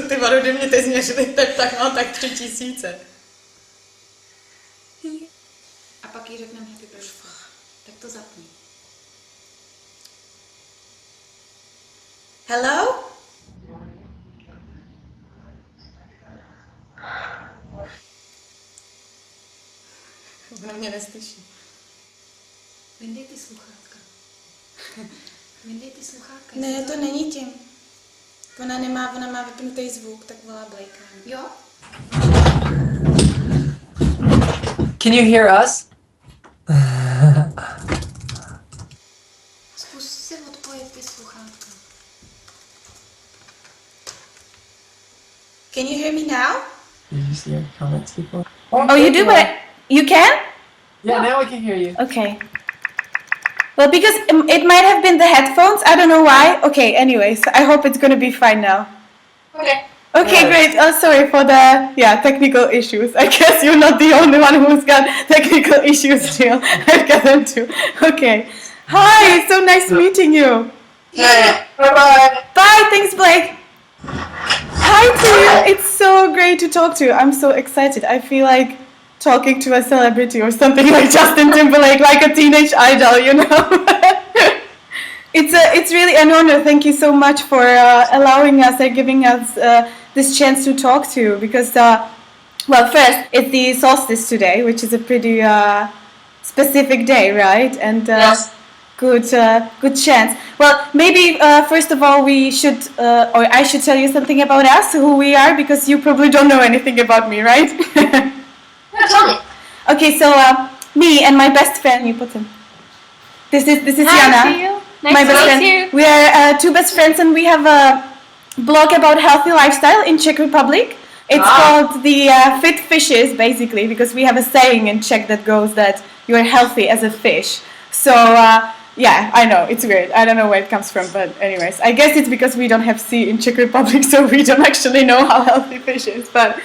Ty vado, kdy mě teď změřili, tak mám tak 3000. A pak jí řekneme happy birthday. Tak to zapni. Hello? Ona mě neslyší. Vyndej ty sluchátka. Vyndej ty sluchátka. Ne, to není tím. Ona má vypnutý zvuk, tak volá Blakea. Jo? Can you hear us? Zkus si odpojit ty sluchátka. Can you hear me now? Did you see your comments before? Oh, you do, but you can? Yeah, now I can hear you. Okay. Well, because it might have been the headphones. I don't know why. Okay, anyways, I hope it's gonna be fine now. Okay. Okay, Yeah. great. Oh, sorry for the technical issues. I guess you're not the only one who's got technical issues, Jill. I've got them too. Okay. Hi, it's so nice meeting you. Yeah. Bye-bye. Bye, thanks, Blake. Hi to you. It's so great to talk to you. I'm so excited. I feel like talking to a celebrity or something like Justin Timberlake, like a teenage idol, you know. It's really an honor. Thank you so much for allowing us and giving us this chance to talk to you. Because, well, first, it's the solstice today, which is a pretty specific day, right? And Yes. good chance. Well, maybe first of all we should, or I should tell you something about us, who we are, because you probably don't know anything about me, right? Yeah, tell me. Okay, so me and my best friend, you put him. This is Jana, to you. Nice my to best meet friend. you. We are two best friends, and we have a blog about healthy lifestyle in Czech Republic. It's called the Fit Fishes, basically, because we have a saying in Czech that goes that you are healthy as a fish. So yeah, I know it's weird. I don't know where it comes from, but anyways, I guess it's because we don't have sea in Czech Republic, so we don't actually know how healthy fish is. But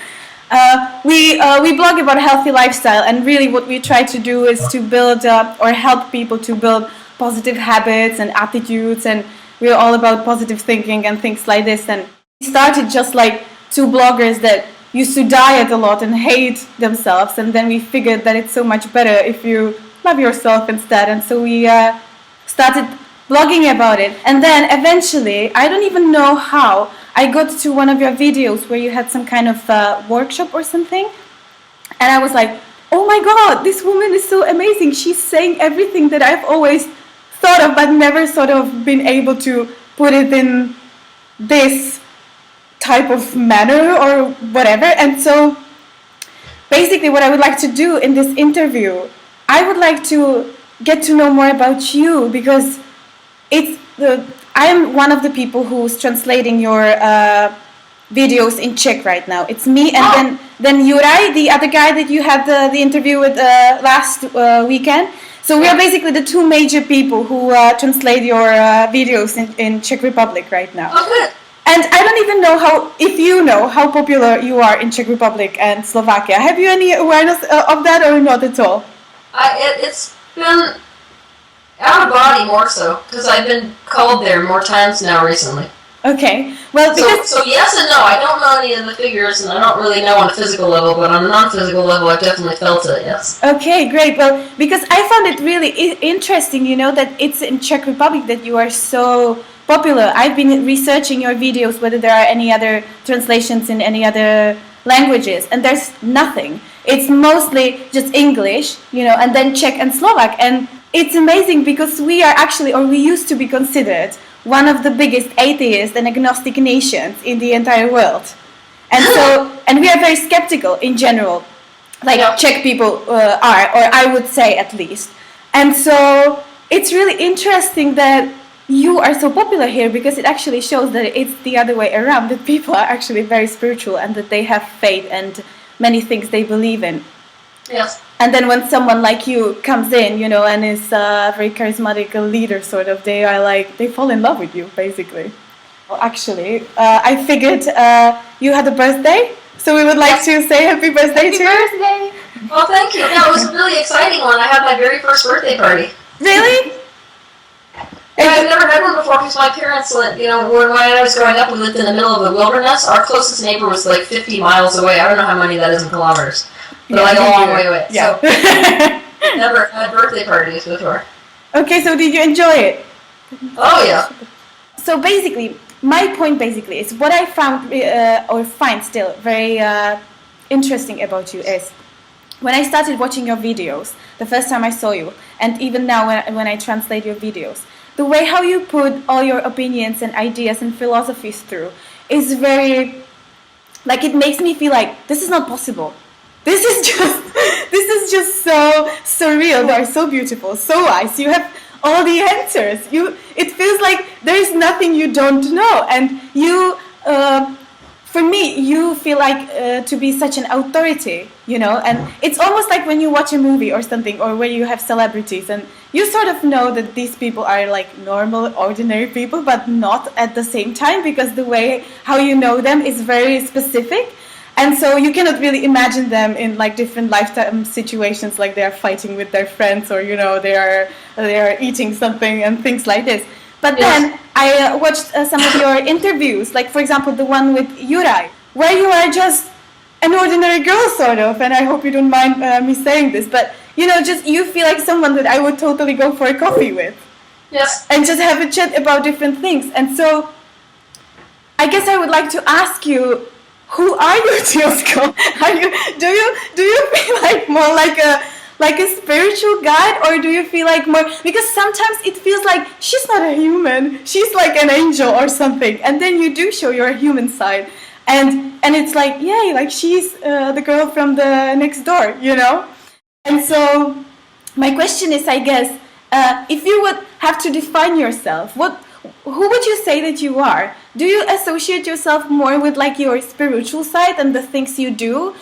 we blog about healthy lifestyle, and really what we try to do is to build or help people to build positive habits and attitudes, and we're all about positive thinking and things like this. And we started just like two bloggers that used to diet a lot and hate themselves, and then we figured that it's so much better if you love yourself instead, and so we started blogging about it. And then eventually, I don't even know how, I got to one of your videos where you had some kind of workshop or something, and I was like, oh my god, this woman is so amazing. She's saying everything that I've always thought of but never sort of been able to put it in this type of manner or whatever. And so basically what I would like to do in this interview, I would like to get to know more about you, because I am one of the people who's translating your videos in Czech right now. It's me, and then Juraj, the other guy that you had the interview with last weekend. So we are basically the two major people who translate your videos in Czech Republic right now. Oh, good. And I don't even know if you know how popular you are in Czech Republic and Slovakia. Have you any awareness of that, or not at all? It's been out of body more so, because I've been called there more times now recently. Okay, well, because So yes and no. I don't know any of the figures, and I don't really know on a physical level, but on a non-physical level, I've definitely felt it, yes. okay, great. Well, because I found it really interesting, you know, that it's in Czech Republic that you are so popular. I've been researching your videos, whether there are any other translations in any other languages, and there's nothing. It's mostly just English, you know, and then Czech and Slovak. And it's amazing because we are actually, or we used to be considered, one of the biggest atheist and agnostic nations in the entire world. And so, and we are very skeptical in general, like Czech people are, or I would say at least. And so it's really interesting that you are so popular here, because it actually shows that it's the other way around, that people are actually very spiritual and that they have faith and many things they believe in. Yes. And then when someone like you comes in, you know, and is a very charismatic leader, sort of, they fall in love with you, basically. Well, actually, I figured you had a birthday, so we would like to say happy birthday to you. Happy birthday! Well, thank you. Yeah, it was a really exciting one. I had my very first birthday party. Really? Yeah, I've never had one before because my parents, when I was growing up, we lived in the middle of the wilderness. Our closest neighbor was like 50 miles away. I don't know how many that is in kilometers, but like a long way away. Yeah. So never had birthday parties before. Okay, so did you enjoy it? Oh yeah. So basically, my point is what I found or find still very interesting about you is when I started watching your videos, the first time I saw you, and even now when I translate your videos, the way how you put all your opinions and ideas and philosophies through is very, like, it makes me feel like this is not possible. This is just so surreal. They are so beautiful, so wise. You have all the answers. It feels like there is nothing you don't know, and you. For me, you feel like to be such an authority, and it's almost like when you watch a movie or something, or where you have celebrities, and you sort of know that these people are like normal, ordinary people, but not at the same time, because the way how you know them is very specific, and so you cannot really imagine them in like different lifetime situations, like they are fighting with their friends, or they are eating something and things like this. But then I watched some of your interviews, like for example the one with Yurai, where you are just an ordinary girl sort of, and I hope you don't mind me saying this, but just you feel like someone that I would totally go for a coffee with. Yes. And just have a chat about different things. And so I guess I would like to ask you, who are you, Teal Scott? Do you feel like more like a spiritual guide, or do you feel like more, because sometimes it feels like she's not a human, she's like an angel or something, and then you do show your human side, and it's like, yay, like she's the girl from the next door, and so my question is, I guess, if you would have to define yourself, who would you say that you are? Do you associate yourself more with like your spiritual side and the things you do,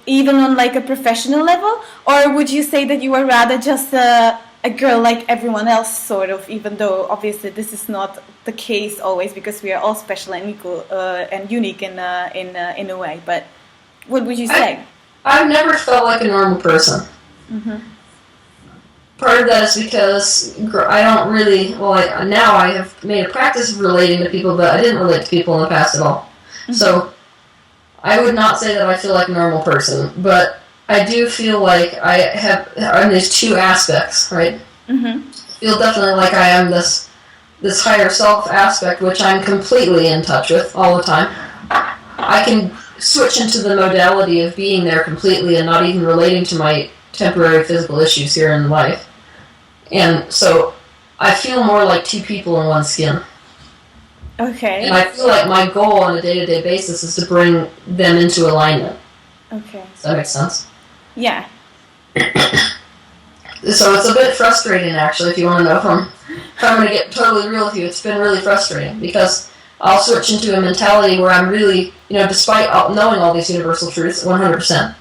even on like a professional level, or would you say that you are rather just a girl like everyone else, sort of, even though obviously this is not the case always, because we are all special and equal and unique in a way, but what would you say? I've never felt like a normal person. Mm-hmm. Part of that is because I don't really, now I have made a practice of relating to people, but I didn't relate to people in the past at all. Mm-hmm. So I would not say that I feel like a normal person, but I do feel like I have, and there's two aspects, right? Mm-hmm. I feel definitely like I am this higher self aspect, which I'm completely in touch with all the time. I can switch into the modality of being there completely and not even relating to my temporary physical issues here in life. And so I feel more like two people in one skin. Okay. And I feel like my goal on a day-to-day basis is to bring them into alignment. Okay. Does that make sense? Yeah. So it's a bit frustrating, actually, if you want to know. If I'm going to get totally real with you, it's been really frustrating, because I'll switch into a mentality where I'm really, despite knowing all these universal truths, 100%,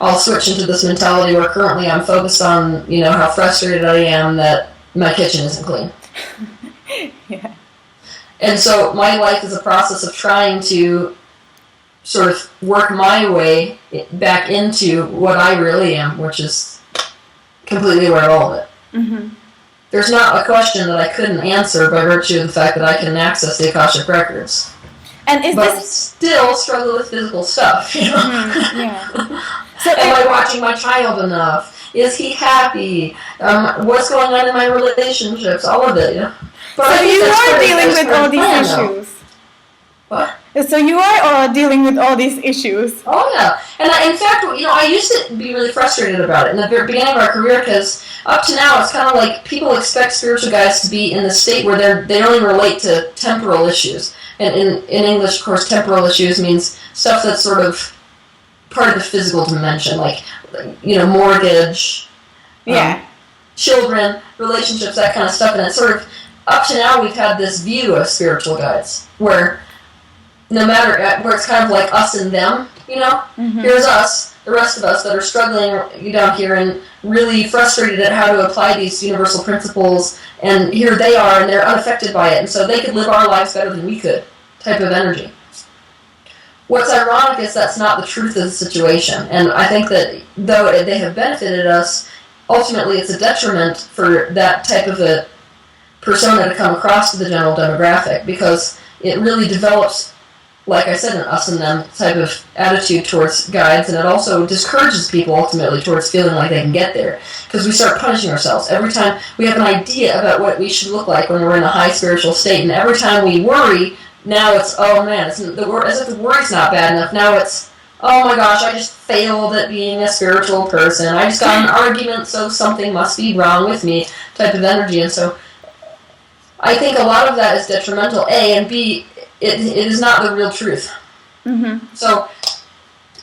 I'll switch into this mentality where currently I'm focused on, how frustrated I am that my kitchen isn't clean. Yeah. And so my life is a process of trying to sort of work my way back into what I really am, which is completely aware of all of it. Mm-hmm. There's not a question that I couldn't answer by virtue of the fact that I can access the Akashic records. And but still struggle with physical stuff, Mm-hmm. Yeah. So am I watching my child enough? Is he happy? What's going on in my relationships? All of it, But so you are dealing with all these issues. What? So you are dealing with all these issues. Oh yeah, and in fact, I used to be really frustrated about it in the very beginning of our career, because up to now it's kind of like people expect spiritual guides to be in the state where they only relate to temporal issues. And in English, of course, temporal issues means stuff that's sort of part of the physical dimension, like mortgage, children, relationships, that kind of stuff. And it's sort of, up to now we've had this view of spiritual guides where no matter, where it's kind of like us and them, Mm-hmm. Here's us, the rest of us that are struggling down here and really frustrated at how to apply these universal principles, and here they are and they're unaffected by it, and so they could live our lives better than we could, type of energy. What's ironic is that's not the truth of the situation, and I think that though they have benefited us, ultimately it's a detriment for that type of a persona to come across to the general demographic, because it really develops, like I said, an us and them type of attitude towards guides, and it also discourages people ultimately towards feeling like they can get there, because we start punishing ourselves. Every time we have an idea about what we should look like when we're in a high spiritual state, and every time we worry, now it's, oh man, as if the worry's not bad enough, now it's, oh my gosh, I just failed at being a spiritual person, I just got an argument, so something must be wrong with me, type of energy. And so I think a lot of that is detrimental, A, and B, it is not the real truth. Mm-hmm. So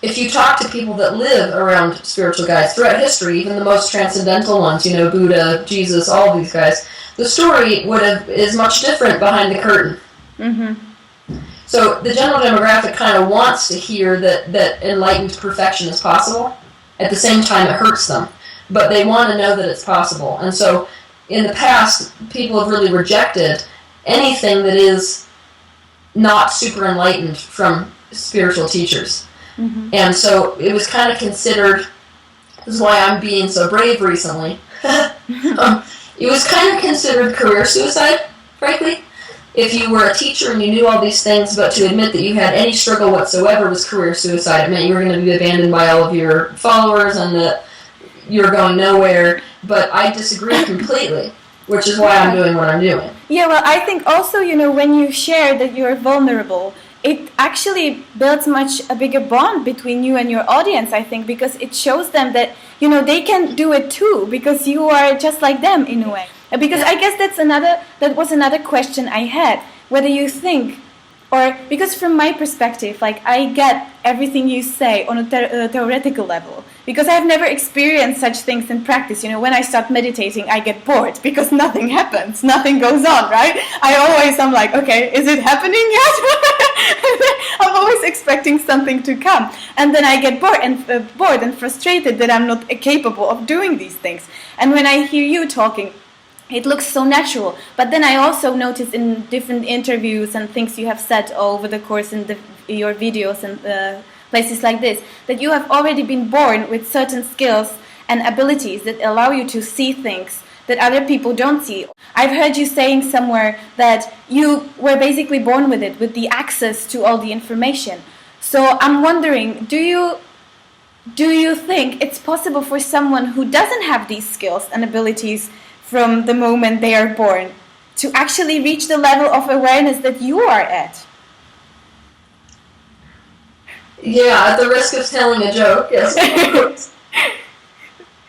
if you talk to people that live around spiritual guides throughout history, even the most transcendental ones, you know, Buddha, Jesus, all these guys, the story is much different behind the curtain. Mm-hmm. So the general demographic kind of wants to hear that enlightened perfection is possible. At the same time, it hurts them. But they want to know that it's possible. And so in the past, people have really rejected anything that is not super enlightened from spiritual teachers. Mm-hmm. And so it was kind of considered, this is why I'm being so brave recently, it was kind of considered career suicide, frankly. If you were a teacher and you knew all these things, but to admit that you had any struggle whatsoever was career suicide. It meant you were going to be abandoned by all of your followers and that you were going nowhere. But I disagree completely, which is why I'm doing what I'm doing. Yeah, well, I think also, you know, when you share that you're vulnerable, it actually builds a bigger bond between you and your audience, I think, because it shows them that, you know, they can do it too, because you are just like them in a way. Because I guess that was another question I had, whether you think, or because from my perspective, like I get everything you say on a theoretical level, because I've never experienced such things in practice. You know, when I start meditating, I get bored because nothing happens, nothing goes on, right? I'm like, okay, is it happening yet? I'm always expecting something to come, and then I get bored and frustrated that I'm not capable of doing these things. And when I hear you talking, it looks so natural. But then I also noticed in different interviews and things you have said over the course in your videos and places like this, that you have already been born with certain skills and abilities that allow you to see things that other people don't see. I've heard you saying somewhere that you were basically born with it, with the access to all the information. So I'm wondering, do you think it's possible for someone who doesn't have these skills and abilities from the moment they are born to actually reach the level of awareness that you are at? Yeah, at the risk of telling a joke, yes.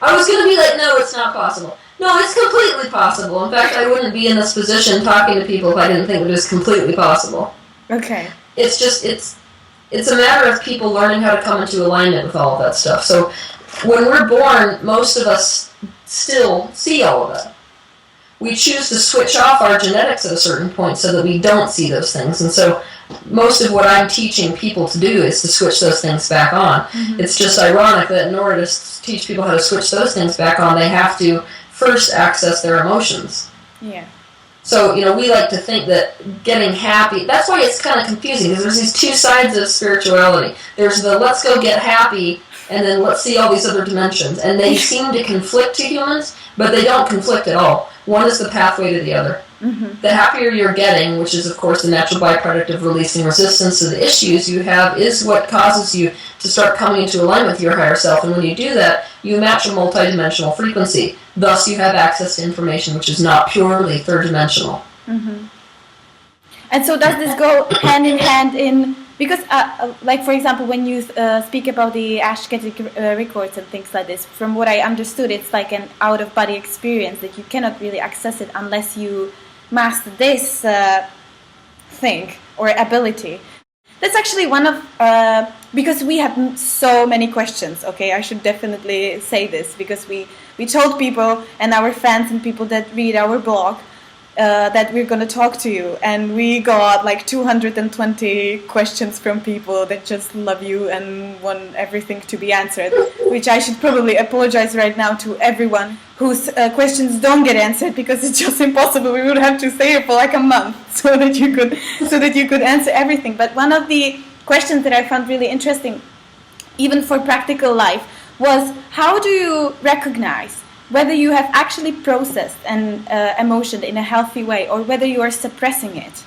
I was going to be like, no, it's not possible. No, it's completely possible. In fact, I wouldn't be in this position talking to people if I didn't think it was completely possible. Okay. It's just, it's a matter of people learning how to come into alignment with all of that stuff. So when we're born, most of us still see all of that. We choose to switch off our genetics at a certain point so that we don't see those things. And so most of what I'm teaching people to do is to switch those things back on. Mm-hmm. It's just ironic that in order to teach people how to switch those things back on, they have to first access their emotions. Yeah. So, you know, we like to think that getting happy, that's why it's kind of confusing, because there's these two sides of spirituality. There's the let's go get happy, and then let's see all these other dimensions. And they seem to conflict to humans, but they don't conflict at all. One is the pathway to the other. Mm-hmm. The happier you're getting, which is, of course, the natural byproduct of releasing resistance to the issues you have, is what causes you to start coming into alignment with your higher self. And when you do that, you match a multidimensional frequency. Thus, you have access to information which is not purely third-dimensional. Mm-hmm. And so does this go hand in hand in... Because, like, for example, when you speak about the Ashketic records and things like this, from what I understood, it's like an out-of-body experience that you cannot really access it unless you master this thing or ability. That's actually one of... because we have so many questions, okay? I should definitely say this, because we told people and our fans and people that read our blog that we're going to talk to you, and we got like 220 questions from people that just love you and want everything to be answered, which I should probably apologize right now to everyone whose questions don't get answered, because it's just impossible. We would have to stay here for like a month so that you could answer everything. But one of the questions that I found really interesting, even for practical life, was how do you recognize whether you have actually processed an emotion in a healthy way or whether you are suppressing it.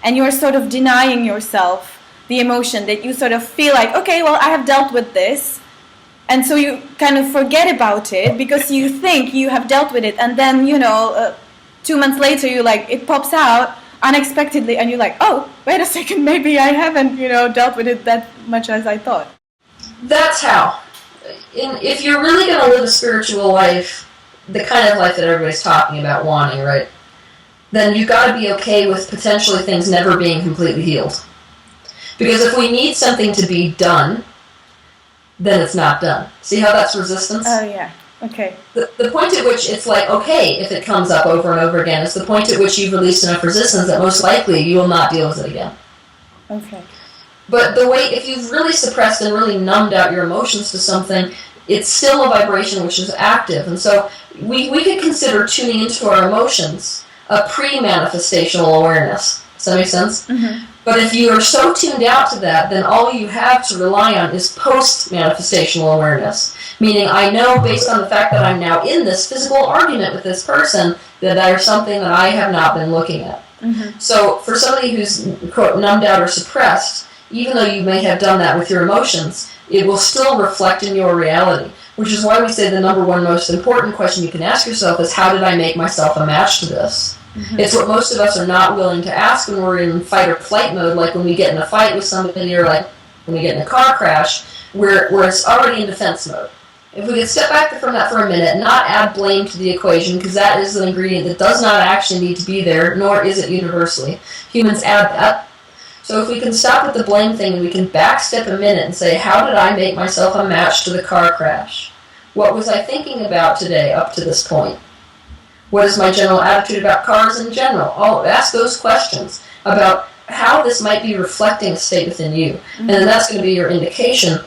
And you're sort of denying yourself the emotion that you sort of feel like, okay, well, I have dealt with this. And so you kind of forget about it because you think you have dealt with it. And then, 2 months later, it pops out unexpectedly. And you're like, oh, wait a second, maybe I haven't, dealt with it that much as I thought. That's how. If you're really going to live a spiritual life, the kind of life that everybody's talking about wanting, right? Then you've got to be okay with potentially things never being completely healed. Because if we need something to be done, then it's not done. See how that's resistance? Oh, yeah. Okay. The point at which it's like, okay, if it comes up over and over again, it's the point at which you've released enough resistance that most likely you will not deal with it again. Okay. But if you've really suppressed and really numbed out your emotions to something, it's still a vibration which is active. And so we could consider tuning into our emotions a pre-manifestational awareness. Does that make sense? Mm-hmm. But if you are so tuned out to that, then all you have to rely on is post-manifestational awareness. Meaning, I know based on the fact that I'm now in this physical argument with this person that there's something that I have not been looking at. Mm-hmm. So for somebody who's, quote, numbed out or suppressed, even though you may have done that with your emotions, it will still reflect in your reality. Which is why we say the number one most important question you can ask yourself is, how did I make myself a match to this? Mm-hmm. It's what most of us are not willing to ask when we're in fight or flight mode, like when we get in a fight with somebody or like when we get in a car crash, where it's already in defense mode. If we could step back from that for a minute, not add blame to the equation, because that is an ingredient that does not actually need to be there, nor is it universally. Humans add that. So if we can stop with the blame thing and we can backstep a minute and say, how did I make myself a match to the car crash? What was I thinking about today up to this point? What is my general attitude about cars in general? Ask those questions about how this might be reflecting a state within you. Mm-hmm. And then that's going to be your indication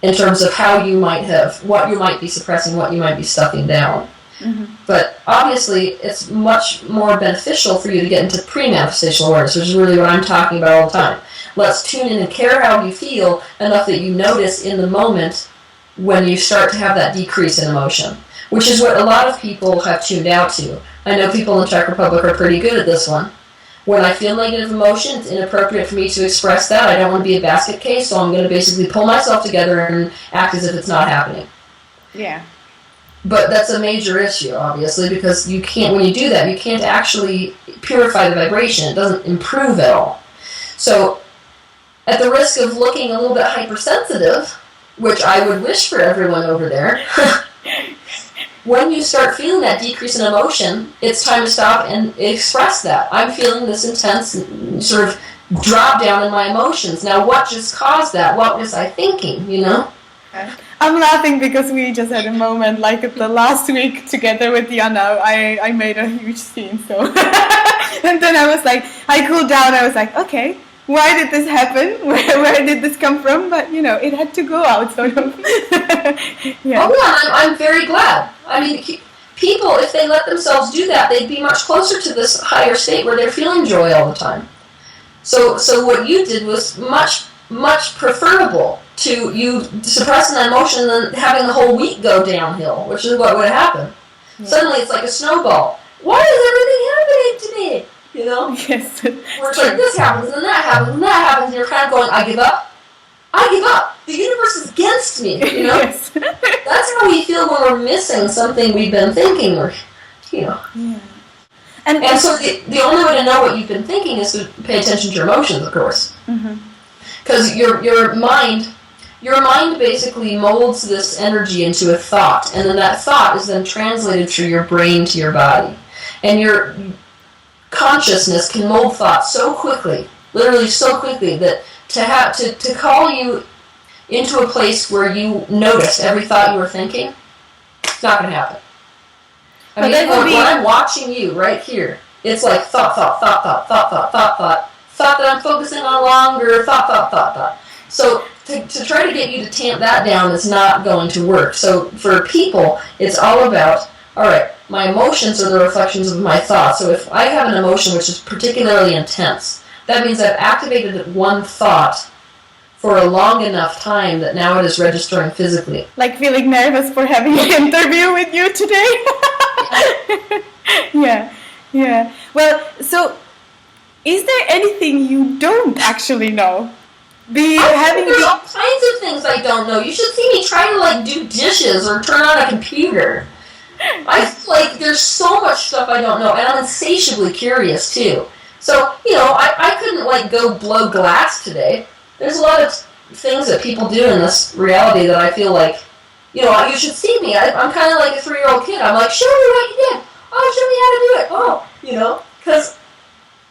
in terms of how you might have, what you might be suppressing, what you might be stuffing down. Mm-hmm. But obviously, it's much more beneficial for you to get into pre-manifestational awareness, which is really what I'm talking about all the time. Let's tune in and care how you feel enough that you notice in the moment when you start to have that decrease in emotion, which is what a lot of people have tuned out to. I know people in the Czech Republic are pretty good at this one. When I feel negative emotion, it's inappropriate for me to express that. I don't want to be a basket case, so I'm going to basically pull myself together and act as if it's not happening. Yeah. But that's a major issue, obviously, because you can't, when you do that, you can't actually purify the vibration. It doesn't improve at all. So, at the risk of looking a little bit hypersensitive, which I would wish for everyone over there, when you start feeling that decrease in emotion, it's time to stop and express that. I'm feeling this intense sort of drop down in my emotions. Now, what just caused that? What was I thinking, I'm laughing because we just had a moment like the last week together with Jana. I made a huge scene, so and then I was like, I cooled down. I was like, okay, why did this happen? Where did this come from? But it had to go out, sort of. Yeah. Oh yeah, I'm very glad. I mean, people, if they let themselves do that, they'd be much closer to this higher state where they're feeling joy all the time. So what you did was much preferable to you suppressing that emotion and then having the whole week go downhill, which is what would happen. Yeah. Suddenly it's like a snowball. Why is everything happening to me? Yes. Where it's like this happens and that happens and that happens, and you're kind of going, I give up. The universe is against me, Yes. That's how we feel when we're missing something we've been thinking, or, Yeah. And so the only way to know what you've been thinking is to pay attention to your emotions, of course. Because your mind basically molds this energy into a thought, and then that thought is then translated through your brain to your body. And your consciousness can mold thoughts so quickly, literally so quickly, that to call you into a place where you notice every thought you were thinking, it's not going to happen. I mean, when I'm watching you right here, it's like thought that I'm focusing on longer, thought. So to try to get you to tamp that down is not going to work. So for people, it's all about, all right, my emotions are the reflections of my thoughts. So if I have an emotion which is particularly intense, that means I've activated one thought for a long enough time that now it is registering physically. Like feeling nervous for having an interview with you today? Yeah. Well, so is there anything you don't actually know? There's all kinds of things I don't know. You should see me try to like do dishes or turn on a computer. I feel like there's so much stuff I don't know, and I'm insatiably curious too. So, I couldn't like go blow glass today. There's a lot of things that people do in this reality that I feel like, you should see me. I'm kind of like a 3-year-old kid. I'm like, show me what you did. Oh, show me how to do it. Oh, because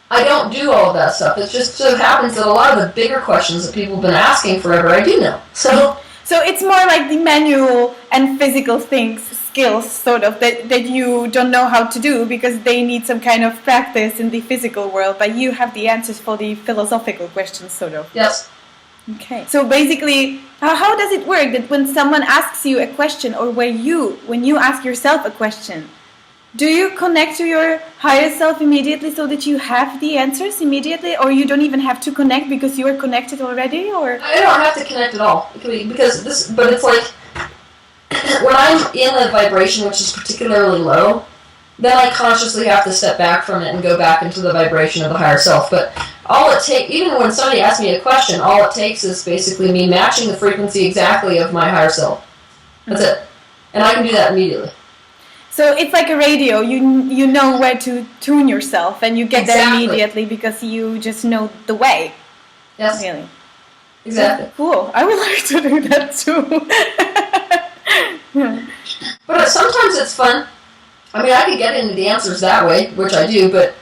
I don't do all of that stuff. It just so happens that a lot of the bigger questions that people have been asking forever, I do know. So it's more like the manual and physical skills, sort of, that you don't know how to do because they need some kind of practice in the physical world, but you have the answers for the philosophical questions, sort of. Yes. Okay. So basically, how does it work that when someone asks you a question, or when you ask yourself a question, do you connect to your higher self immediately so that you have the answers immediately, or you don't even have to connect because you are connected already? Or I don't have to connect at all. But it's like when I'm in a vibration which is particularly low, then I consciously have to step back from it and go back into the vibration of the higher self. But all it takes, even when somebody asks me a question, all it takes is basically me matching the frequency exactly of my higher self. That's it. And I can do that immediately. So it's like a radio. You know where to tune yourself, and you get there immediately because you just know the way. Yes. Really. Exactly. Yeah, cool. I would like to do that too. But sometimes it's fun. I mean, I could get into the answers that way, which I do, but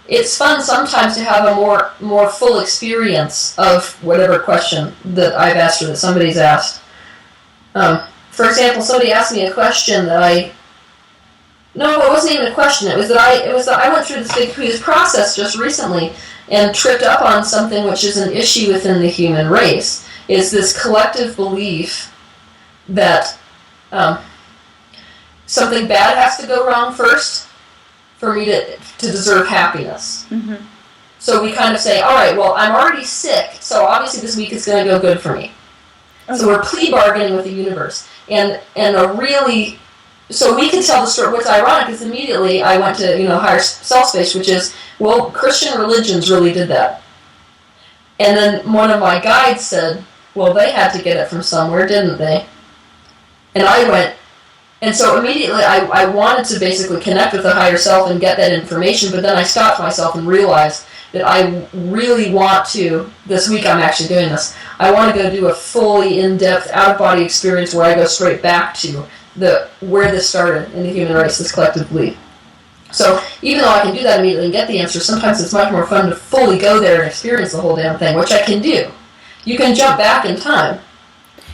it's fun sometimes to have a more full experience of whatever question that I've asked or that somebody's asked. For example, somebody asked me a question that No, it wasn't even a question. It was that I went through this big huge process just recently and tripped up on something which is an issue within the human race. Is this collective belief that something bad has to go wrong first for me to deserve happiness. Mm-hmm. So we kind of say, all right, well, I'm already sick, so obviously this week is going to go good for me. Okay. So we're plea bargaining with the universe. So we can tell the story. What's ironic is immediately I went to, higher self space, which is, well, Christian religions really did that. And then one of my guides said, well, they had to get it from somewhere, didn't they? And I went, and so immediately I wanted to basically connect with the higher self and get that information, but then I stopped myself and realized that I really want to, this week I'm actually doing this, I want to go do a fully in-depth, out-of-body experience where I go straight back to where this started in the human race, this collective belief. So even though I can do that immediately and get the answer, sometimes it's much more fun to fully go there and experience the whole damn thing, which I can do. You can jump back in time,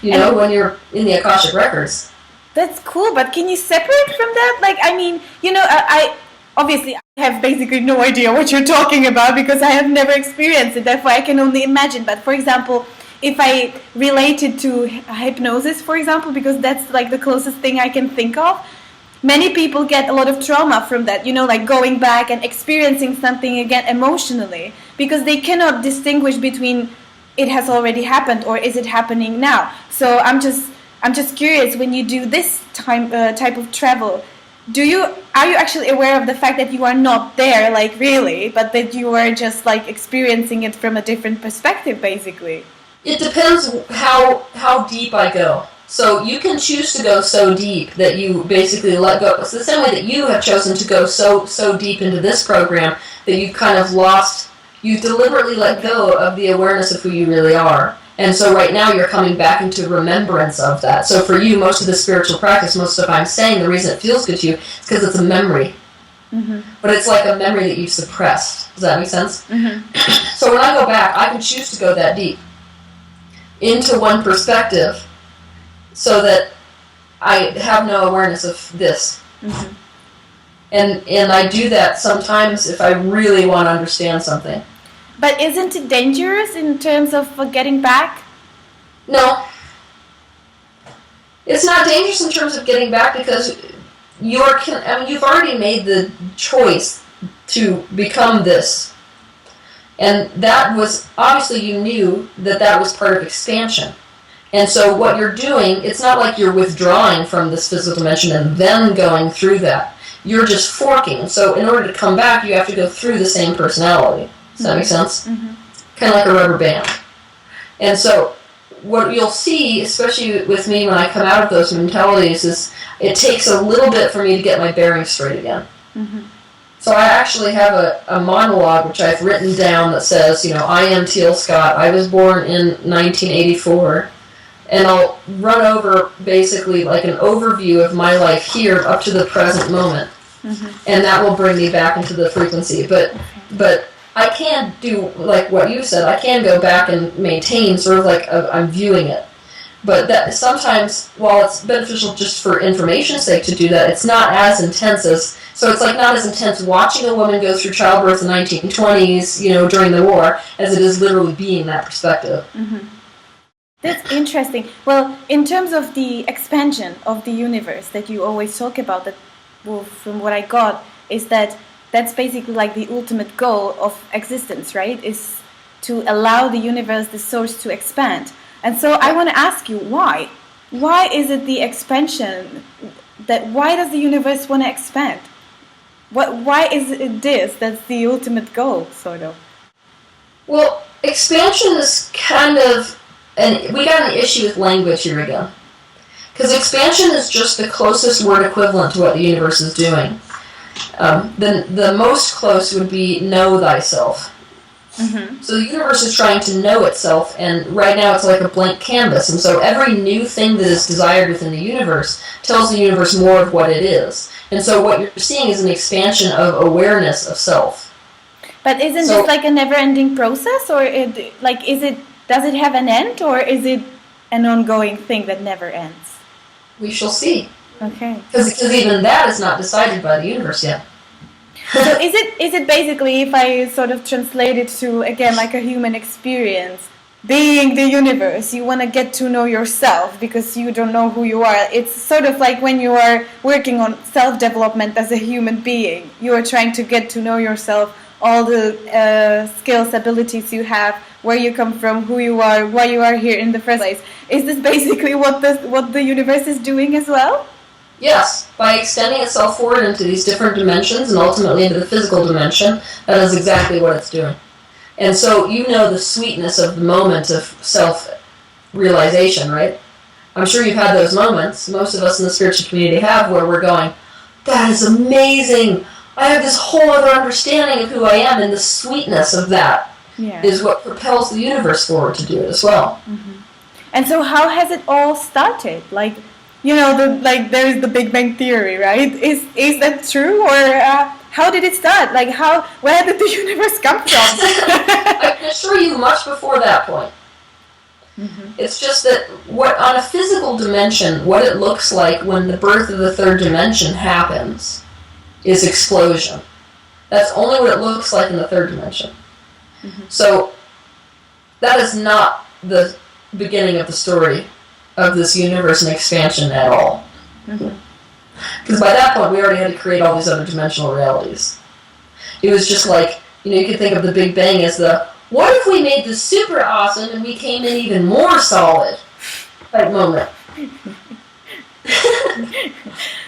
when you're in the Akashic Records. That's cool, but can you separate from that? Like, I mean, I obviously I have basically no idea what you're talking about because I have never experienced it, therefore I can only imagine. But for example, if I relate it to hypnosis, for example, because that's like the closest thing I can think of, many people get a lot of trauma from that, like going back and experiencing something again emotionally, because they cannot distinguish between it has already happened or is it happening now. So I'm just curious, when you do this type of travel, are you actually aware of the fact that you are not there, like really, but that you are just like experiencing it from a different perspective, basically? It depends how deep I go. So you can choose to go so deep that you basically let go. It's the same way that you have chosen to go so deep into this program that you've kind of lost, you deliberately let go of the awareness of who you really are. And so right now you're coming back into remembrance of that. So for you, most of the spiritual practice, most of what I'm saying, the reason it feels good to you is because it's a memory. Mm-hmm. But it's like a memory that you've suppressed. Does that make sense? Mm-hmm. So when I go back, I can choose to go that deep into one perspective so that I have no awareness of this. Mm-hmm. And I do that sometimes if I really want to understand something. But isn't it dangerous in terms of getting back? No. It's not dangerous in terms of getting back because you've already made the choice to become this. And that was, obviously you knew that that was part of expansion. And so what you're doing, it's not like you're withdrawing from this physical dimension and then going through that. You're just forking. So in order to come back, you have to go through the same personality. Does that make sense? Mm-hmm. Kind of like a rubber band. And so what you'll see, especially with me when I come out of those mentalities, is it takes a little bit for me to get my bearings straight again. Mm-hmm. So I actually have a monologue which I've written down that says, I am Teal Scott. I was born in 1984. And I'll run over basically like an overview of my life here up to the present moment. Mm-hmm. And that will bring me back into the frequency. But I can do, like what you said, I can go back and maintain sort of like I'm viewing it. But that sometimes, while it's beneficial just for information's sake to do that, it's not as intense as, so it's like not as intense watching a woman go through childbirth in the 1920s, during the war, as it is literally being that perspective. Mm-hmm. That's interesting. Well, in terms of the expansion of the universe that you always talk about, that, well, from what I got, is that's basically like the ultimate goal of existence, right? Is to allow the universe, the source, to expand. And so I want to ask you, why? Why is it the expansion? Why does the universe want to expand? Why is it this? That's the ultimate goal, sort of. Well, expansion is kind of, and we got an issue with language here again. Because expansion is just the closest word equivalent to what the universe is doing. The most close would be know thyself. Mm-hmm. So the universe is trying to know itself, and right now it's like a blank canvas. And so every new thing that is desired within the universe tells the universe more of what it is. And so what you're seeing is an expansion of awareness of self. But isn't this like a never-ending process, or does it have an end, or is it an ongoing thing that never ends? We shall see. Okay. Because even that is not decided by the universe yet. So is it basically, if I sort of translate it to, again, like a human experience, being the universe, you want to get to know yourself because you don't know who you are. It's sort of like when you are working on self-development as a human being. You are trying to get to know yourself, all the skills, abilities you have, where you come from, who you are, why you are here in the first place. Is this basically what the universe is doing as well? Yes, by extending itself forward into these different dimensions and ultimately into the physical dimension, that is exactly what it's doing. And so the sweetness of the moment of self-realization, right? I'm sure you've had those moments, most of us in the spiritual community have, where we're going, that is amazing! I have this whole other understanding of who I am, and the sweetness of that is what propels the universe forward to do it as well. Mm-hmm. And so how has it all started? There is the Big Bang Theory, right? Is that true, or how did it start? Where did the universe come from? I can assure you, much before that point. Mm-hmm. It's just that on a physical dimension, what it looks like when the birth of the third dimension happens is explosion. That's only what it looks like in the third dimension. Mm-hmm. So that is not the beginning of the story of this universe and expansion at all. Because by that point, we already had to create all these other dimensional realities. It was just like, you could think of the Big Bang as what if we made this super awesome and we came in even more solid type moment.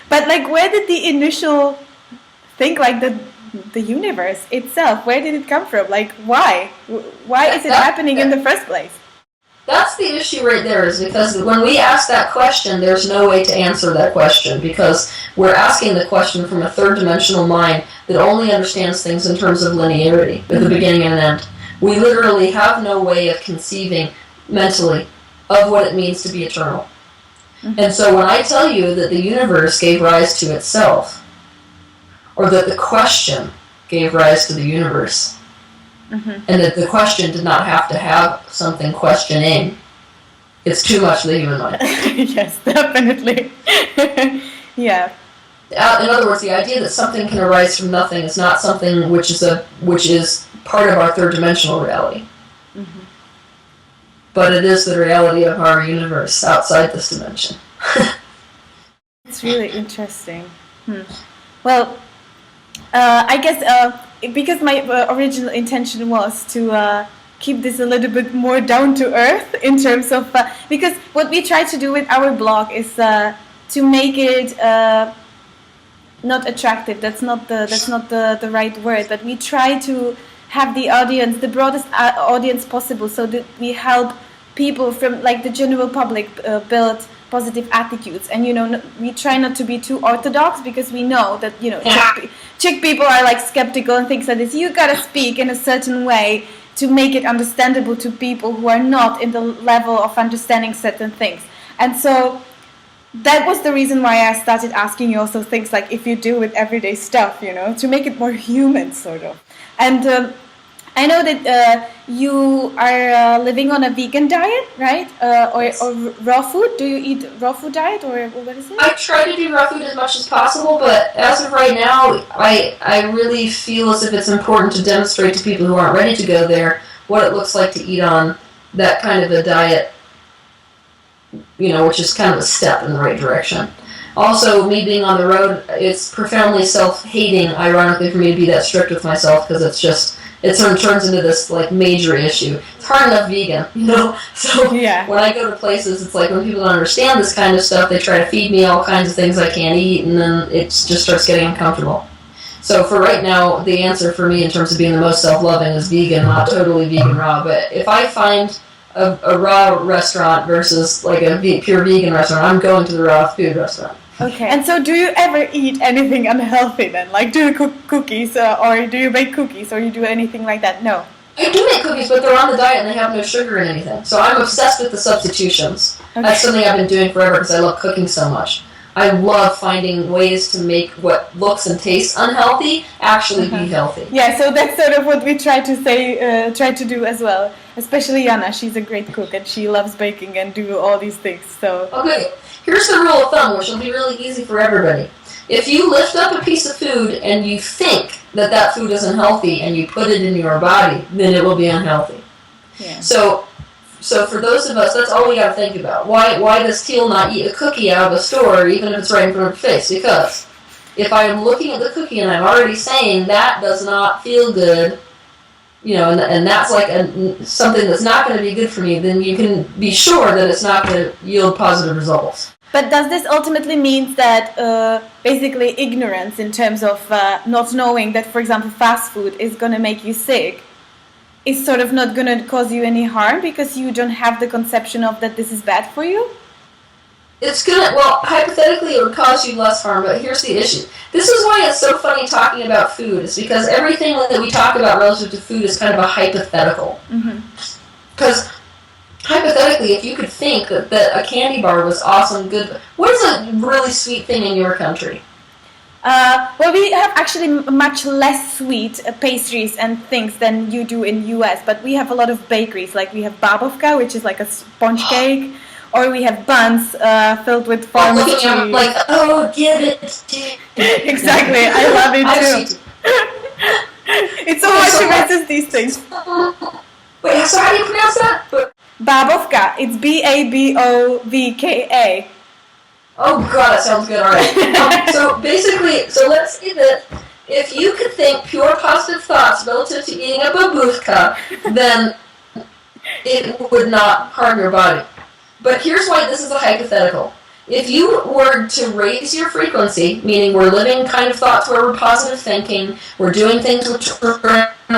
But where did the initial think, the universe itself, where did it come from? Why? Why is it happening in the first place? That's the issue right there, is because when we ask that question, there's no way to answer that question, because we're asking the question from a third-dimensional mind that only understands things in terms of linearity, with a beginning and an end. We literally have no way of conceiving mentally of what it means to be eternal. Mm-hmm. And so when I tell you that the universe gave rise to itself, or that the question gave rise to the universe, mm-hmm. and that the question did not have to have something questioning, it's too much for the human mind. Yes, definitely. Yeah. In other words, the idea that something can arise from nothing is not something which is part of our third-dimensional reality. Mm-hmm. But it is the reality of our universe outside this dimension. It's really interesting. Well, I guess because my original intention was to keep this a little bit more down to earth in terms of because what we try to do with our blog is to make it not attractive. That's not the right word. But we try to have the audience, the broadest audience possible, so that we help people from like the general public build positive attitudes. And we try not to be too orthodox, because we know that Czech people are like skeptical and things like this. You gotta speak in a certain way to make it understandable to people who are not in the level of understanding certain things. And so that was the reason why I started asking you also things like if you deal with everyday stuff, to make it more human, sort of. And I know that you are living on a vegan diet, right? Or raw food? Do you eat raw food diet, or what is it? I try to do raw food as much as possible, but as of right now, I really feel as if it's important to demonstrate to people who aren't ready to go there what it looks like to eat on that kind of a diet, which is kind of a step in the right direction. Also, me being on the road, it's profoundly self-hating, ironically, for me to be that strict with myself, because it sort of turns into this like major issue. It's hard enough vegan, So when I go to places, it's like when people don't understand this kind of stuff, they try to feed me all kinds of things I can't eat, and then it just starts getting uncomfortable. So for right now, the answer for me in terms of being the most self-loving is vegan, not totally vegan raw. But if I find a raw restaurant versus like a pure vegan restaurant, I'm going to the raw food restaurant. Okay. And so do you ever eat anything unhealthy then? Like, do you cook cookies or do you bake cookies or you do anything like that? No. I do make cookies, but they're on the diet and they have no sugar in anything. So I'm obsessed with the substitutions. Okay. That's something I've been doing forever because I love cooking so much. I love finding ways to make what looks and tastes unhealthy actually be healthy. Yeah, so that's sort of what we try to do as well. Especially Jana, she's a great cook and she loves baking and do all these things. So okay, here's the rule of thumb, which will be really easy for everybody. If you lift up a piece of food and you think that food isn't healthy and you put it in your body, then it will be unhealthy. Yeah. So for those of us, that's all we got to think about. Why does Teal not eat a cookie out of a store, even if it's right in front of her face? Because if I am looking at the cookie and I'm already saying that does not feel good, and that's like something that's not going to be good for me, then you can be sure that it's not going to yield positive results. But does this ultimately mean that basically ignorance in terms of not knowing that, for example, fast food is going to make you sick is sort of not going to cause you any harm because you don't have the conception of that this is bad for you? It's hypothetically it would cause you less harm, but here's the issue. This is why it's so funny talking about food. It's because everything that we talk about relative to food is kind of a hypothetical. Because hypothetically, if you could think that a candy bar was awesome, good, what is a really sweet thing in your country? Well, we have actually much less sweet pastries and things than you do in US, but we have a lot of bakeries. Like we have babovka, which is like a sponge cake, or we have buns filled with farmer's cheese. Like, oh, give it to Exactly, I love it too. It's so hard to resist these things. Wait, so how do you pronounce that? Babovka. It's Babovka. Oh god, that sounds good. All right. So basically, let's say that if you could think pure positive thoughts relative to eating a babovka, then it would not harm your body. But here's why this is a hypothetical. If you were to raise your frequency, meaning we're living kind of thoughts where we're positive thinking, we're doing things which are in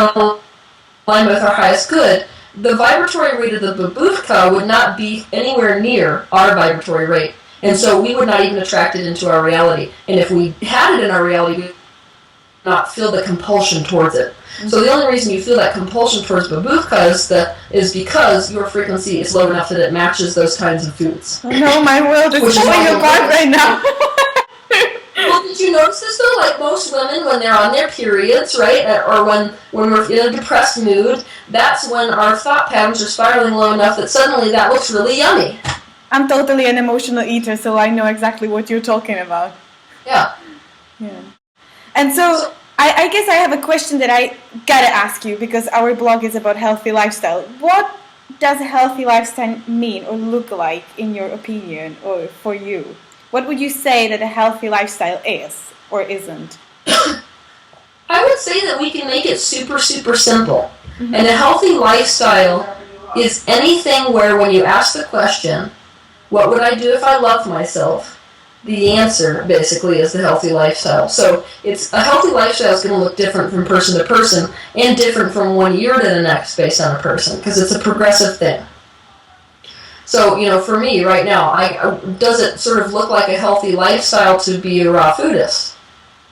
line with our highest good, the vibratory rate of the babovka would not be anywhere near our vibratory rate. And so we would not even attract it into our reality. And if we had it in our reality, we would not feel the compulsion towards it. So the only reason you feel that compulsion towards babovka is because your frequency is low enough that it matches those kinds of foods. Oh no, my world is falling apart right now. Well, did you notice this though? Like most women, when they're on their periods, right, or when we're in a depressed mood, that's when our thought patterns are spiraling low enough that suddenly that looks really yummy. I'm totally an emotional eater, so I know exactly what you're talking about. Yeah. And so I guess I have a question that I gotta ask you, because our blog is about healthy lifestyle. What does a healthy lifestyle mean or look like in your opinion or for you? What would you say that a healthy lifestyle is or isn't? I would say that we can make it super, super simple. And a healthy lifestyle is anything where when you ask the question, what would I do if I loved myself? The answer, basically, is the healthy lifestyle. So a healthy lifestyle is going to look different from person to person and different from one year to the next based on a person because it's a progressive thing. So, for me right now, does it sort of look like a healthy lifestyle to be a raw foodist?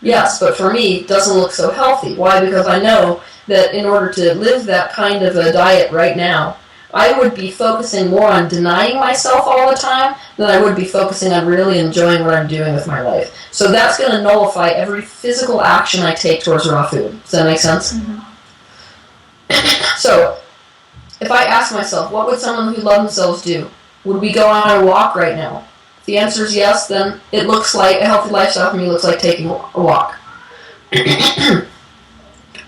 Yes, but for me, it doesn't look so healthy. Why? Because I know that in order to live that kind of a diet right now, I would be focusing more on denying myself all the time than I would be focusing on really enjoying what I'm doing with my life. So that's going to nullify every physical action I take towards raw food. Does that make sense? So, if I ask myself, what would someone who loved themselves do? Would we go on a walk right now? If the answer is yes, then it looks like a healthy lifestyle for me looks like taking a walk.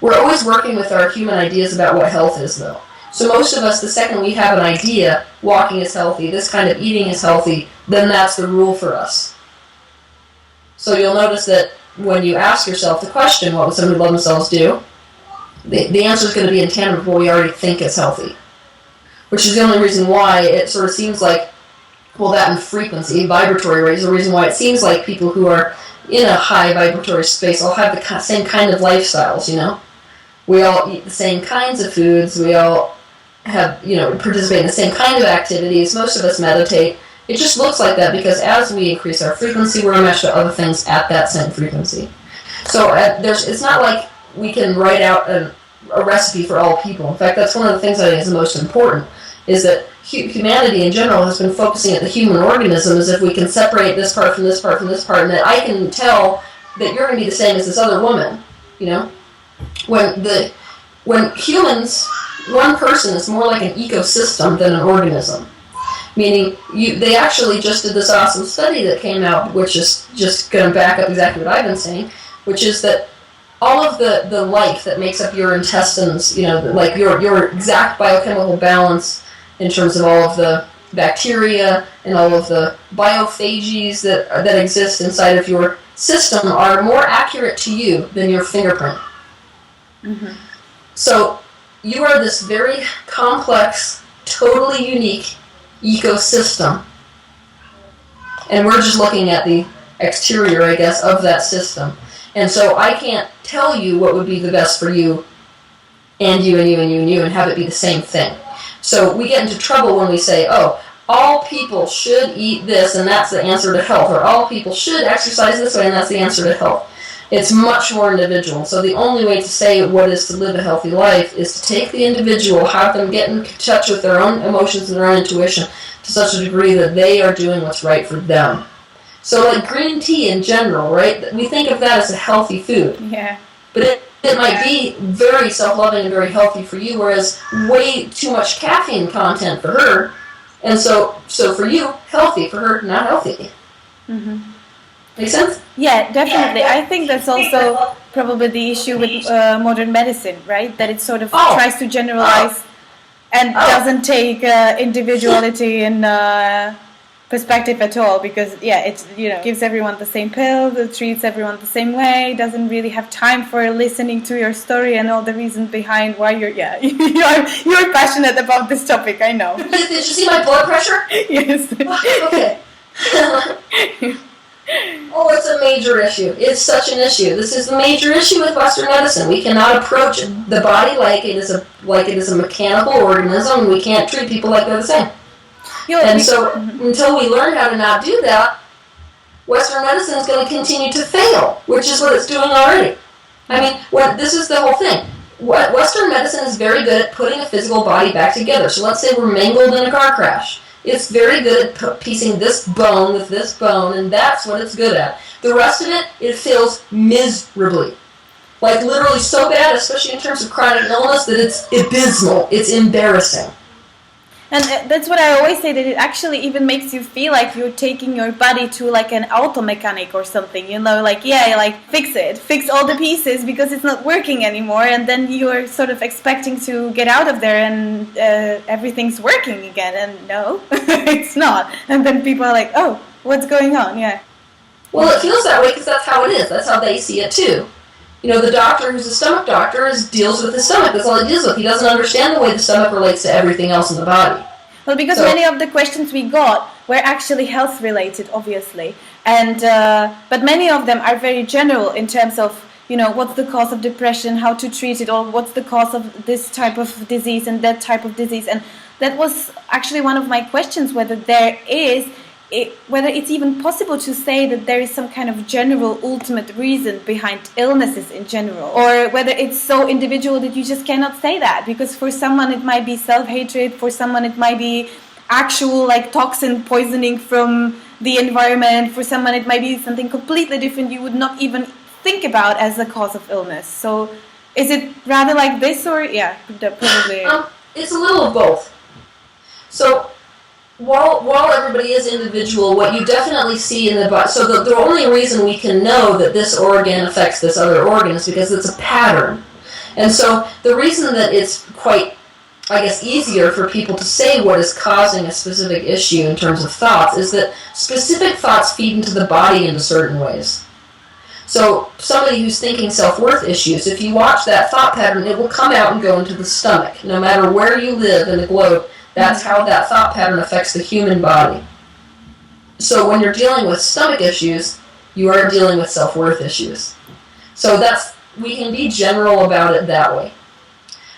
We're always working with our human ideas about what health is, though. So most of us, the second we have an idea, walking is healthy, this kind of eating is healthy, then that's the rule for us. So you'll notice that when you ask yourself the question, what would somebody who loves themselves do? The answer is going to be in tandem with what we already think is healthy. Which is the only reason why it sort of seems like, well, that and frequency, vibratory rate is the reason why it seems like people who are in a high vibratory space all have the same kind of lifestyles, We all eat the same kinds of foods, we all have, participate in the same kind of activities, most of us meditate. It just looks like that because as we increase our frequency, we're matched to other things at that same frequency. So it's not like we can write out a recipe for all people. In fact, that's one of the things I think is the most important, is that humanity in general has been focusing at the human organism as if we can separate this part from this part from this part, and that I can tell that you're going to be the same as this other woman, When humans, one person is more like an ecosystem than an organism. Meaning, they actually just did this awesome study that came out, which is just going to back up exactly what I've been saying, which is that all of the life that makes up your intestines, like your exact biochemical balance in terms of all of the bacteria and all of the biophages that exist inside of your system are more accurate to you than your fingerprint. So you are this very complex, totally unique ecosystem. And we're just looking at the exterior, I guess, of that system. And so I can't tell you what would be the best for you and you and you and you and you and have it be the same thing. So we get into trouble when we say, all people should eat this and that's the answer to health, or all people should exercise this way and that's the answer to health. It's much more individual. So the only way to say what is to live a healthy life is to take the individual, have them get in touch with their own emotions and their own intuition to such a degree that they are doing what's right for them. So like green tea in general, right? We think of that as a healthy food. Yeah. But it might be very self-loving and very healthy for you, whereas way too much caffeine content for her. And so for you, healthy. For her, not healthy. Make sense? Yeah, definitely. I think that's also probably the issue with modern medicine, right? That it sort of tries to generalize and doesn't take individuality and perspective at all, because it gives everyone the same pill, it treats everyone the same way, doesn't really have time for listening to your story and all the reasons behind why you're you're passionate about this topic. I know. Did you see my blood pressure? Yes. Okay. Oh, it's a major issue. It's such an issue. This is the major issue with Western medicine. We cannot approach the body like it is a mechanical organism. We can't treat people like they're the same. And so, until we learn how to not do that, Western medicine is going to continue to fail, which is what it's doing already. I mean, this is the whole thing. Western medicine is very good at putting a physical body back together. So let's say we're mangled in a car crash. It's very good at piecing this bone with this bone, and that's what it's good at. The rest of it, it fails miserably. Like literally so bad, especially in terms of chronic illness, that it's abysmal. It's embarrassing. And that's what I always say, that it actually even makes you feel like you're taking your body to like an auto mechanic or something, fix all the pieces because it's not working anymore, and then you're sort of expecting to get out of there and everything's working again, and no, it's not. And then people are like, what's going on? Yeah. Well, it feels that way because that's how it is. That's how they see it too. The doctor who's a stomach doctor deals with the stomach. That's all he deals with. He doesn't understand the way the stomach relates to everything else in the body. Well, because many of the questions we got were actually health related, obviously, and but many of them are very general in terms of what's the cause of depression, how to treat it, or what's the cause of this type of disease and that type of disease, and that was actually one of my questions, whether it's even possible to say that there is some kind of general ultimate reason behind illnesses in general, or whether it's so individual that you just cannot say that, because for someone it might be self-hatred, for someone it might be actual toxin poisoning from the environment, for someone it might be something completely different you would not even think about as a cause of illness. So is it rather like this, or probably it's a little of both. So while everybody is individual, what you definitely see in the body, so the only reason we can know that this organ affects this other organ is because it's a pattern. And so the reason that it's quite, I guess, easier for people to say what is causing a specific issue in terms of thoughts is that specific thoughts feed into the body in certain ways. So somebody who's thinking self-worth issues, if you watch that thought pattern, it will come out and go into the stomach. No matter where you live in the globe, that's how that thought pattern affects the human body. So when you're dealing with stomach issues, you are dealing with self-worth issues. So we can be general about it that way.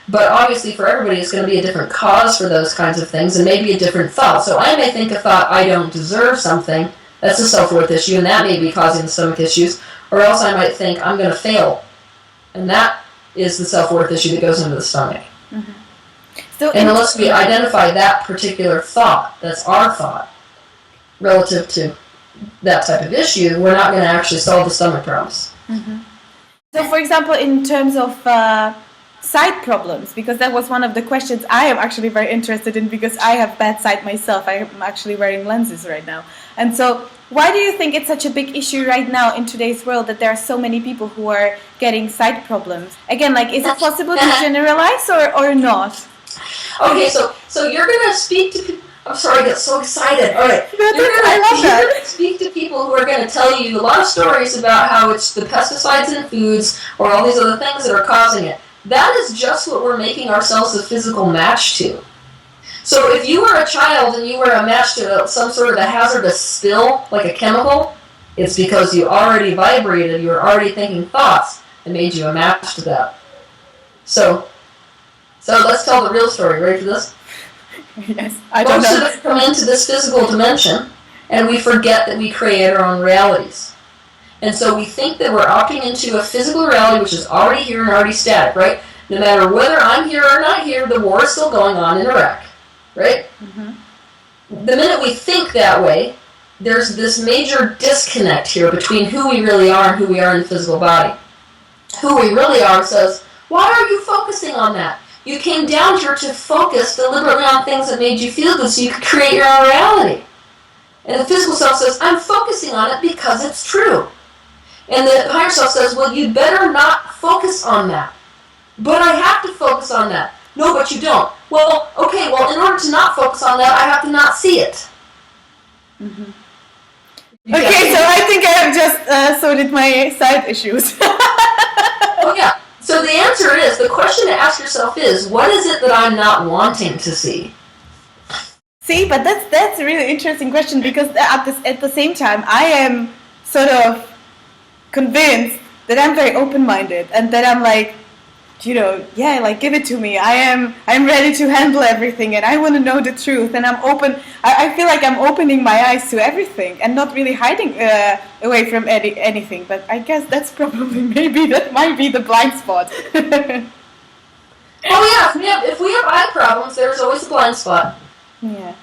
But obviously for everybody it's going to be a different cause for those kinds of things, and maybe a different thought. So I may think a thought, I don't deserve something, that's a self-worth issue, and that may be causing the stomach issues. Or else I might think, I'm going to fail. And that is the self-worth issue that goes into the stomach. Mm-hmm. And unless we identify that particular thought, that's our thought, relative to that type of issue, we're not going to actually solve the stomach problems. Mm-hmm. So, for example, in terms of sight problems, because that was one of the questions I am actually very interested in, because I have bad sight myself. I am actually wearing lenses right now. And so, why do you think it's such a big issue right now in today's world that there are so many people who are getting sight problems? Again, is it possible to generalize or not? Okay, so you're going to speak to people. I'm sorry, I get so excited. All right. You're going to speak to people who are going to tell you a lot of stories about how it's the pesticides in foods or all these other things that are causing it. That is just what we're making ourselves a physical match to. So if you were a child and you were a match to some sort of a hazardous spill, like a chemical, it's because you already vibrated, you were already thinking thoughts that made you a match to that. So let's tell the real story. Ready for this? Yes, I don't know. Most of us come into this physical dimension and we forget that we create our own realities. And so we think that we're opting into a physical reality which is already here and already static, right? No matter whether I'm here or not here, the war is still going on in Iraq, right? Mm-hmm. The minute we think that way, there's this major disconnect here between who we really are and who we are in the physical body. Who we really are says, why are you focusing on that? You came down here to focus deliberately on things that made you feel good so you could create your own reality. And the physical self says, I'm focusing on it because it's true. And the higher self says, well, you better not focus on that. But I have to focus on that. No, but you don't. Well, okay, in order to not focus on that, I have to not see it. Mm-hmm. Okay, so I think I have just sorted my side issues. Oh, yeah. So the answer is, the question to ask yourself is, what is it that I'm not wanting to see? See, but that's a really interesting question, because at the same time, I am sort of convinced that I'm very open-minded and that I'm give it to me. I'm ready to handle everything and I want to know the truth, and I'm open. I feel like I'm opening my eyes to everything and not really hiding away from anything. But I guess that's probably that might be the blind spot. Oh yeah, if we have eye problems, there's always a blind spot. Yeah.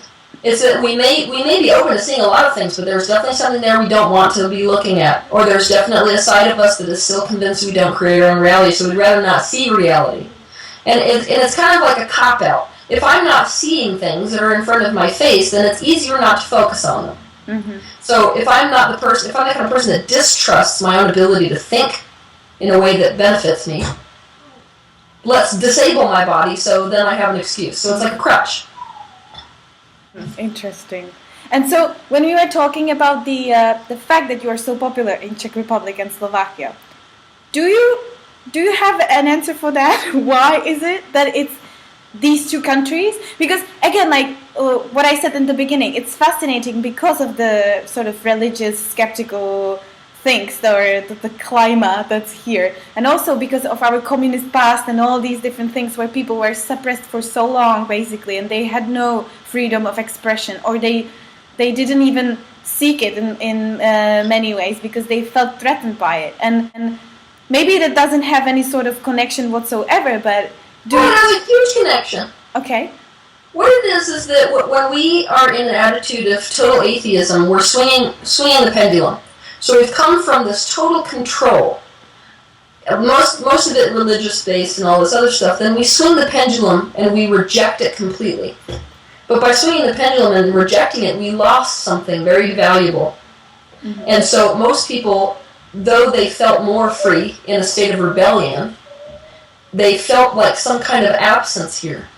It's that we may be open to seeing a lot of things, but there's definitely something there we don't want to be looking at. Or there's definitely a side of us that is still convinced we don't create our own reality, so we'd rather not see reality. And it's kind of like a cop-out. If I'm not seeing things that are in front of my face, then it's easier not to focus on them. Mm-hmm. So if I'm the kind of person that distrusts my own ability to think in a way that benefits me, let's disable my body so then I have an excuse. So it's like a crutch. Interesting. And so, when we were talking about the fact that you are so popular in Czech Republic and Slovakia, do you do you have an answer for that? Why is it that it's these two countries? Because again, like what I said in the beginning, it's fascinating because of the sort of religious, skeptical things or the climate that's here, and also because of our communist past and all these different things where people were suppressed for so long, basically, and they had no freedom of expression, or they didn't even seek it in many ways because they felt threatened by it, and maybe that doesn't have any sort of connection whatsoever, but it has a huge connection. Okay. What it is that when we are in an attitude of total atheism, we're swinging the pendulum. So we've come from this total control, most of it religious-based and all this other stuff, then we swing the pendulum and we reject it completely. But by swinging the pendulum and rejecting it, we lost something very valuable. Mm-hmm. And so most people, though they felt more free in a state of rebellion, they felt like some kind of absence here.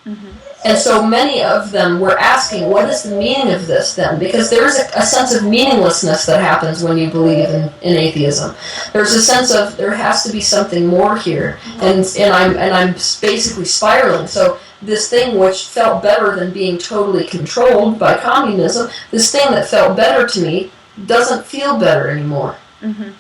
Mm-hmm. And so many of them were asking, what is the meaning of this then? Because there is a sense of meaninglessness that happens when you believe in atheism. There's a sense of there has to be something more here, and I'm basically spiraling. So this thing which felt better than being totally controlled by communism, this thing that felt better to me doesn't feel better anymore. Mm-hmm.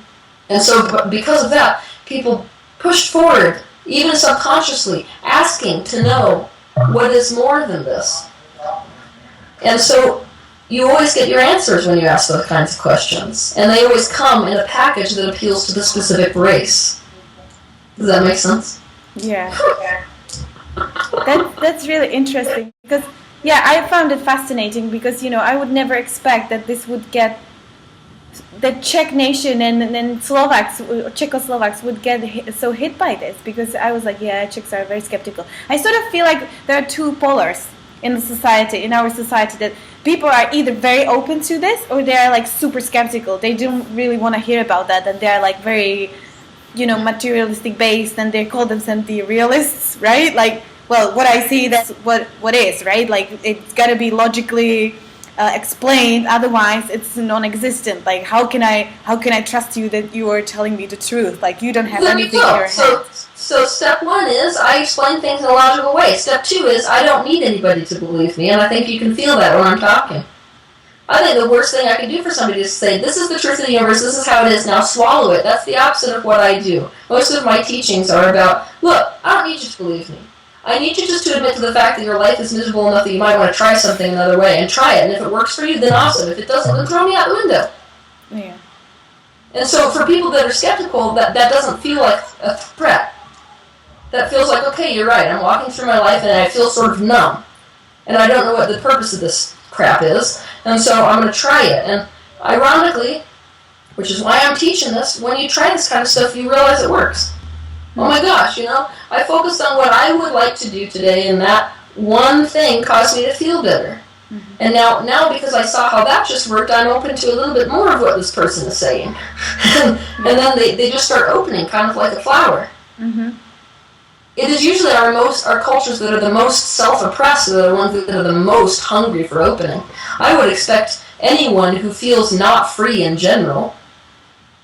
And so because of that, people pushed forward, even subconsciously, asking to know what is more than this. And so you always get your answers when you ask those kinds of questions. And they always come in a package that appeals to the specific race. Does that make sense? Yeah. That's really interesting. Because, yeah, I found it fascinating because, I would never expect that this would get, the Czech nation and Slovaks, Czechoslovaks would get so hit by this, because I was like, yeah, Czechs are very skeptical. I sort of feel like there are two polars in the society, in our society, that people are either very open to this or they are like super skeptical. They don't really want to hear about that, and they are like very, materialistic based, and they call themselves the realists, right? Like, well, what I see, that's what is, right? Like, it's got to be logically explained, otherwise it's non-existent. Like, how can I trust you that you are telling me the truth? Like, you don't have anything in your head. So step one is I explain things in a logical way. Step two is I don't need anybody to believe me, and I think you can feel that when I'm talking. I think the worst thing I can do for somebody is say, this is the truth of the universe, this is how it is, now swallow it. That's the opposite of what I do. Most of my teachings are about, look, I don't need you to believe me. I need you just to admit to the fact that your life is miserable enough that you might want to try something another way, and try it. And if it works for you, then awesome. If it doesn't, then throw me out the window. Yeah. And so for people that are skeptical, that doesn't feel like a threat. That feels like, okay, you're right. I'm walking through my life and I feel sort of numb. And I don't know what the purpose of this crap is. And so I'm going to try it. And ironically, which is why I'm teaching this, when you try this kind of stuff, you realize it works. Oh my gosh, I focused on what I would like to do today, and that one thing caused me to feel better. Mm-hmm. And now because I saw how that just worked, I'm open to a little bit more of what this person is saying. And then they just start opening, kind of like a flower. Mm-hmm. It is usually our cultures that are the most self-oppressed that are the ones that are the most hungry for opening. I would expect anyone who feels not free in general,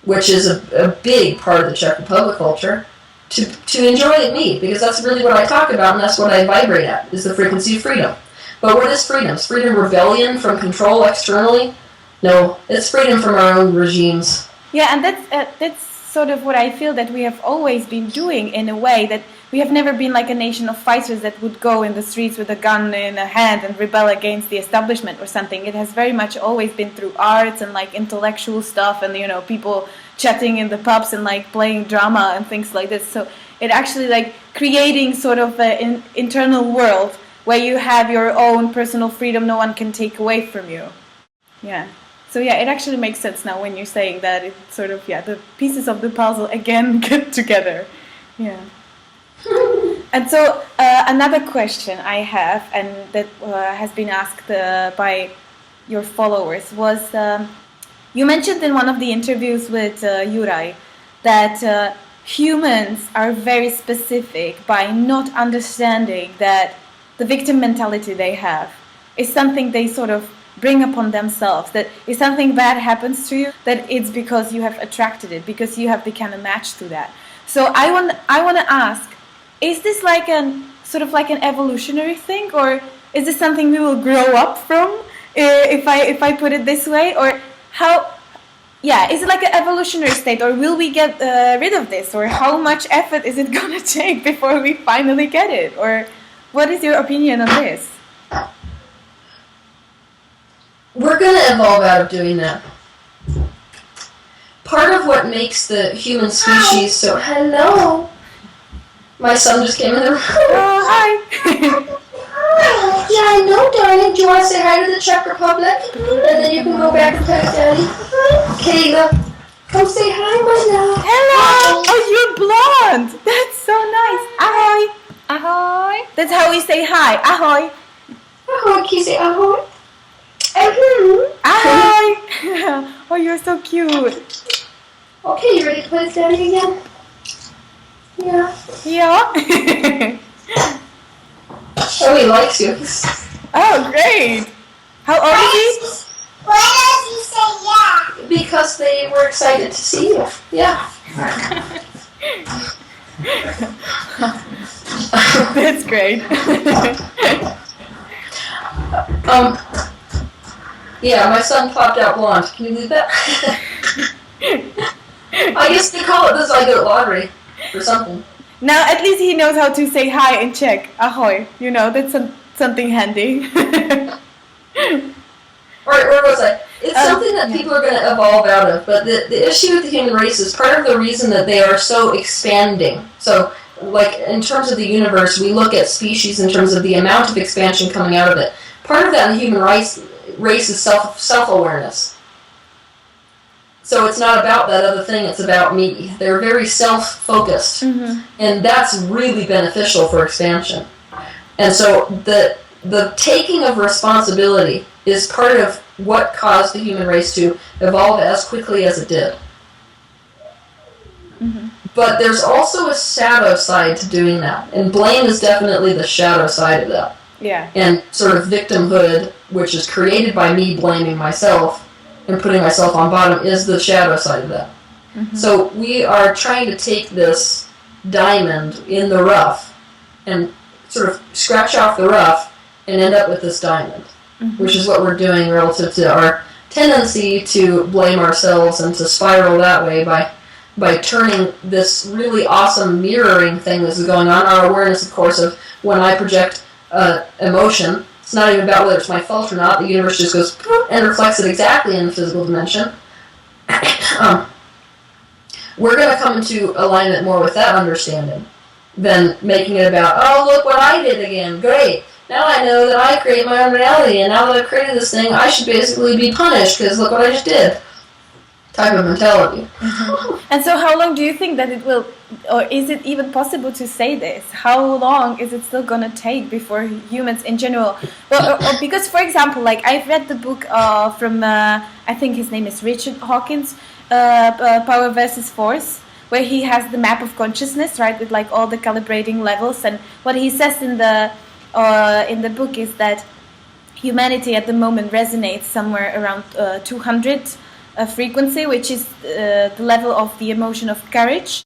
which is a big part of the Czech Republic culture, to enjoy me, because that's really what I talk about, and that's what I vibrate at, is the frequency of freedom. But what is freedom? Is freedom rebellion from control externally? No, it's freedom from our own regimes. Yeah, and that's sort of what I feel that we have always been doing, in a way, that we have never been like a nation of fighters that would go in the streets with a gun in a hand and rebel against the establishment or something. It has very much always been through arts and like intellectual stuff, and people chatting in the pubs and like playing drama and things like this. So it actually like creating sort of an internal world where you have your own personal freedom no one can take away from you. Yeah. So yeah, it actually makes sense now when you're saying that. It's sort of, the pieces of the puzzle again get together. Yeah. And so another question I have, and that has been asked by your followers, was you mentioned in one of the interviews with Juraj that humans are very specific by not understanding that the victim mentality they have is something they sort of bring upon themselves, that if something bad happens to you, that it's because you have attracted it, because you have become a match to that. So I want to ask, is this like an sort of like an evolutionary thing, or is this something we will grow up from? If I put it this way, or how? Yeah, is it like an evolutionary state, or will we get rid of this, or how much effort is it gonna take before we finally get it, or what is your opinion on this? We're going to evolve out of doing that. Part of what makes the human species so... Hello! My son just came in the room. Oh, hi! Yeah, I know, darling. Do you want to say hi to the Czech Republic? And then you can go back and pet Daddy. Kayla, come say hi, my love. Hello! Oh, you're blonde! That's so nice. Ahoy! Ahoy! That's how we say hi. Ahoy! Ahoy, Kizzy, ahoy. Ahoy! Oh, you're so cute. Okay, you ready to play with Daddy again? Yeah. Yeah? Oh, he likes you. Oh, great! How old is he? Why does he say yeah? Because they were excited to see you. Yeah. That's great. Yeah, my son popped out blonde. Can you believe that? I guess they call it the zygote lottery or something. Now at least he knows how to say hi in Czech. Ahoy. You know, that's something handy. Where was I? It's something that people are going to evolve out of, but the issue with the human race is part of the reason that they are so expanding. So, like, in terms of the universe, we look at species in terms of the amount of expansion coming out of it. Part of that in the human race is self-awareness. So it's not about that other thing, it's about me. They're very self-focused, and that's really beneficial for expansion. And so the taking of responsibility is part of what caused the human race to evolve as quickly as it did. But there's also a shadow side to doing that, and blame is definitely the shadow side of that. Yeah. And sort of victimhood, which is created by me blaming myself and putting myself on bottom, is the shadow side of that. So we are trying to take this diamond in the rough and sort of scratch off the rough and end up with this diamond, which is what we're doing relative to our tendency to blame ourselves and to spiral that way by turning this really awesome mirroring thing that's going on. Our awareness, of course, of when I project emotion, it's not even about whether it's my fault or not. The universe just goes and reflects it exactly in the physical dimension. We're going to come into alignment more with that understanding than making it about, oh, look what I did again. Great. Now I know that I create my own reality, and now that I've created this thing, I should basically be punished because look what I just did. Type of mentality. And so how long do you think that it will, or is it even possible to say this? How long is it still going to take before humans in general, well, or because, for example, like I've read the book from, I think his name is Richard Hawkins, Power versus Force, where he has the map of consciousness, right, with like all the calibrating levels, and what he says in the book is that humanity at the moment resonates somewhere around 200 frequency, which is the level of the emotion of courage,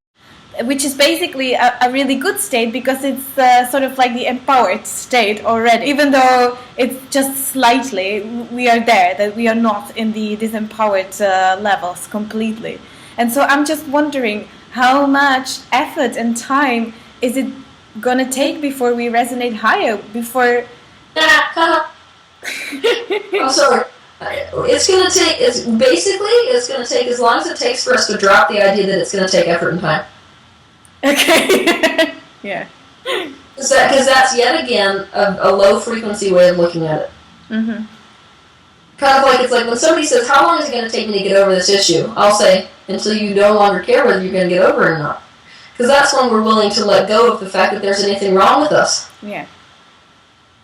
which is basically a really good state because it's sort of like the empowered state already, even though it's just slightly, we are there, that we are not in the disempowered levels completely. And so I'm just wondering how much effort and time is it gonna take before we resonate higher, before... I'm sorry. It's going to take as long as it takes for us to drop the idea that it's going to take effort and time. Okay. Yeah. Because that's yet again a low frequency way of looking at it. Kind of like, it's like when somebody says, how long is it going to take me to get over this issue? I'll say, until you no longer care whether you're going to get over it or not. Because that's when we're willing to let go of the fact that there's anything wrong with us. Yeah.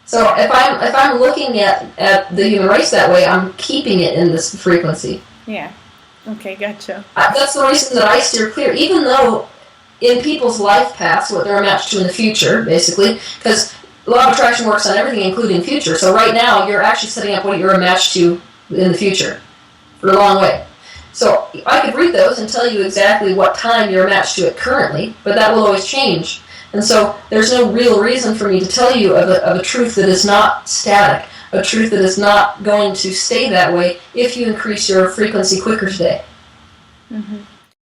So if I'm looking at the human race that way, I'm keeping it in this frequency. Yeah. Okay, gotcha. That's the reason that I steer clear, even though in people's life paths, what they're matched to in the future, basically, because law of attraction works on everything, including future. So right now, you're actually setting up what you're matched to in the future for a long way. So I could read those and tell you exactly what time you're matched to it currently, but that will always change. And so there's no real reason for me to tell you of a truth that is not static, a truth that is not going to stay that way if you increase your frequency quicker today. Mm-hmm.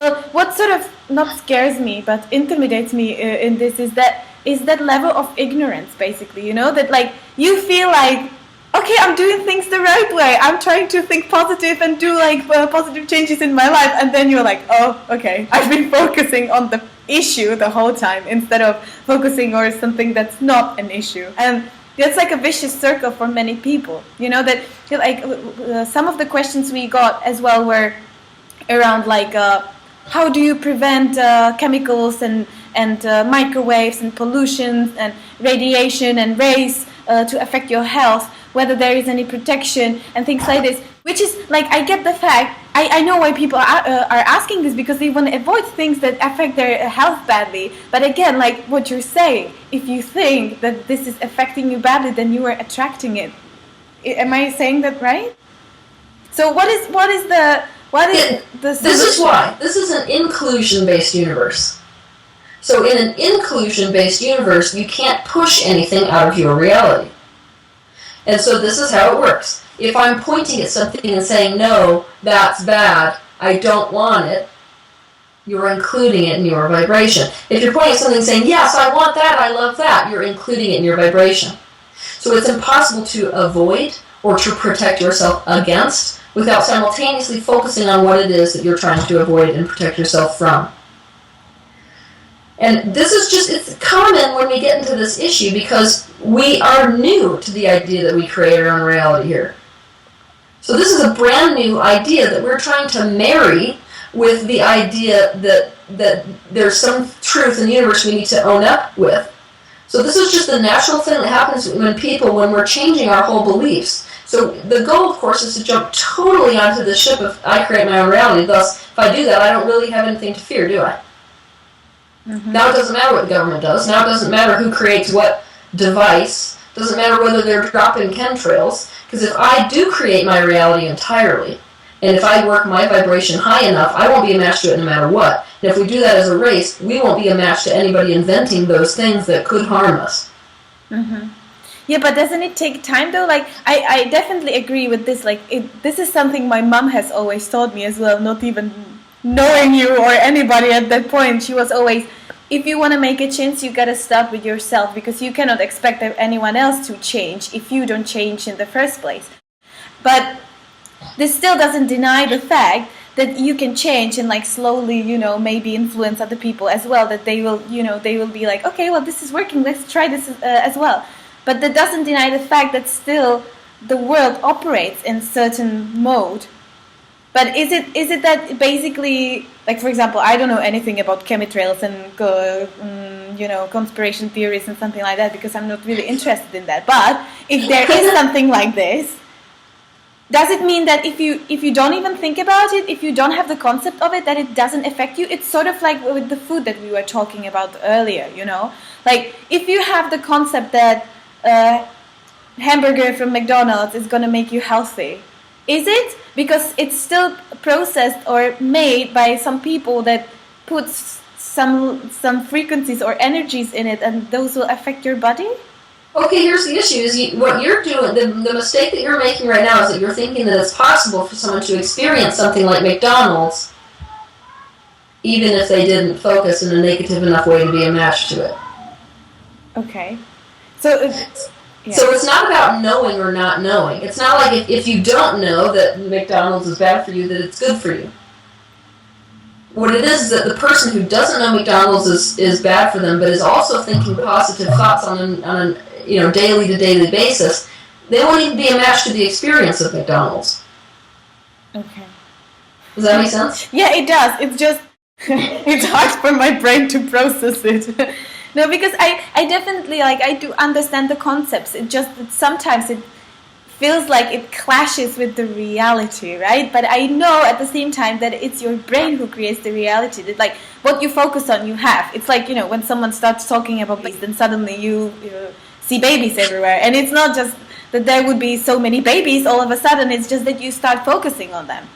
Well, what sort of not scares me but intimidates me in this is that level of ignorance, basically, that like you feel like, okay, I'm doing things the right way, I'm trying to think positive and do like positive changes in my life, and then you're like, oh, okay, I've been focusing on the issue the whole time instead of focusing on something that's not an issue. And it's like a vicious circle for many people, that like some of the questions we got as well were around like how do you prevent chemicals and microwaves and pollution and radiation and rays to affect your health, whether there is any protection and things like this, which is like, I get the fact, I know why people are asking this, because they want to avoid things that affect their health badly. But again, like what you're saying, if you think that this is affecting you badly, then you are attracting it. Am I saying that right? So what is the This is why. This is an inclusion-based universe. So in an inclusion-based universe, you can't push anything out of your reality. And so this is how it works. If I'm pointing at something and saying, no, that's bad, I don't want it, you're including it in your vibration. If you're pointing at something and saying, yes, I want that, I love that, you're including it in your vibration. So it's impossible to avoid or to protect yourself against without simultaneously focusing on what it is that you're trying to avoid and protect yourself from. And this is just, it's common when we get into this issue because we are new to the idea that we create our own reality here. So this is a brand new idea that we're trying to marry with the idea that there's some truth in the universe we need to own up with. So this is just a natural thing that happens when we're changing our whole beliefs. So the goal, of course, is to jump totally onto the ship of I create my own reality. Thus, if I do that, I don't really have anything to fear, do I? Mm-hmm. Now it doesn't matter what the government does. Now it doesn't matter who creates what device. It doesn't matter whether they're dropping chemtrails. Because if I do create my reality entirely, and if I work my vibration high enough, I won't be a match to it no matter what. And if we do that as a race, we won't be a match to anybody inventing those things that could harm us. Mm-hmm. Yeah, but doesn't it take time though? Like, I definitely agree with this. Like, this is something my mom has always taught me as well, not even knowing you or anybody at that point. She was always, if you want to make a change, you got to start with yourself, because you cannot expect anyone else to change if you don't change in the first place. But this still doesn't deny the fact that you can change and like slowly, maybe influence other people as well, that they will be like, okay, well, this is working, let's try this as well. But that doesn't deny the fact that still the world operates in certain mode. But is it that basically, like, for example, I don't know anything about chemtrails and conspiracy theories and something like that, because I'm not really interested in that. But if there is something like this, does it mean that if you don't even think about it, if you don't have the concept of it, that it doesn't affect you? It's sort of like with the food that we were talking about earlier, Like, if you have the concept that hamburger from McDonald's is going to make you healthy, is it? Because it's still processed or made by some people that puts some frequencies or energies in it, and those will affect your body? Okay, here's the issue. What you're doing, the mistake that you're making right now is that you're thinking that it's possible for someone to experience something like McDonald's even if they didn't focus in a negative enough way to be a match to it. Okay. So it's not about knowing or not knowing. It's not like if you don't know that McDonald's is bad for you, that it's good for you. What it is that the person who doesn't know McDonald's is bad for them, but is also thinking positive thoughts on a daily to daily basis, they won't even be a match to the experience of McDonald's. Okay. Does that make sense? Yeah, it does. It's just it's hard for my brain to process it. No, because I definitely, I do understand the concepts. It just that sometimes it feels like it clashes with the reality, right? But I know at the same time that it's your brain who creates the reality. That like what you focus on, you have. It's like, when someone starts talking about babies, then suddenly you see babies everywhere. And it's not just that there would be so many babies all of a sudden. It's just that you start focusing on them.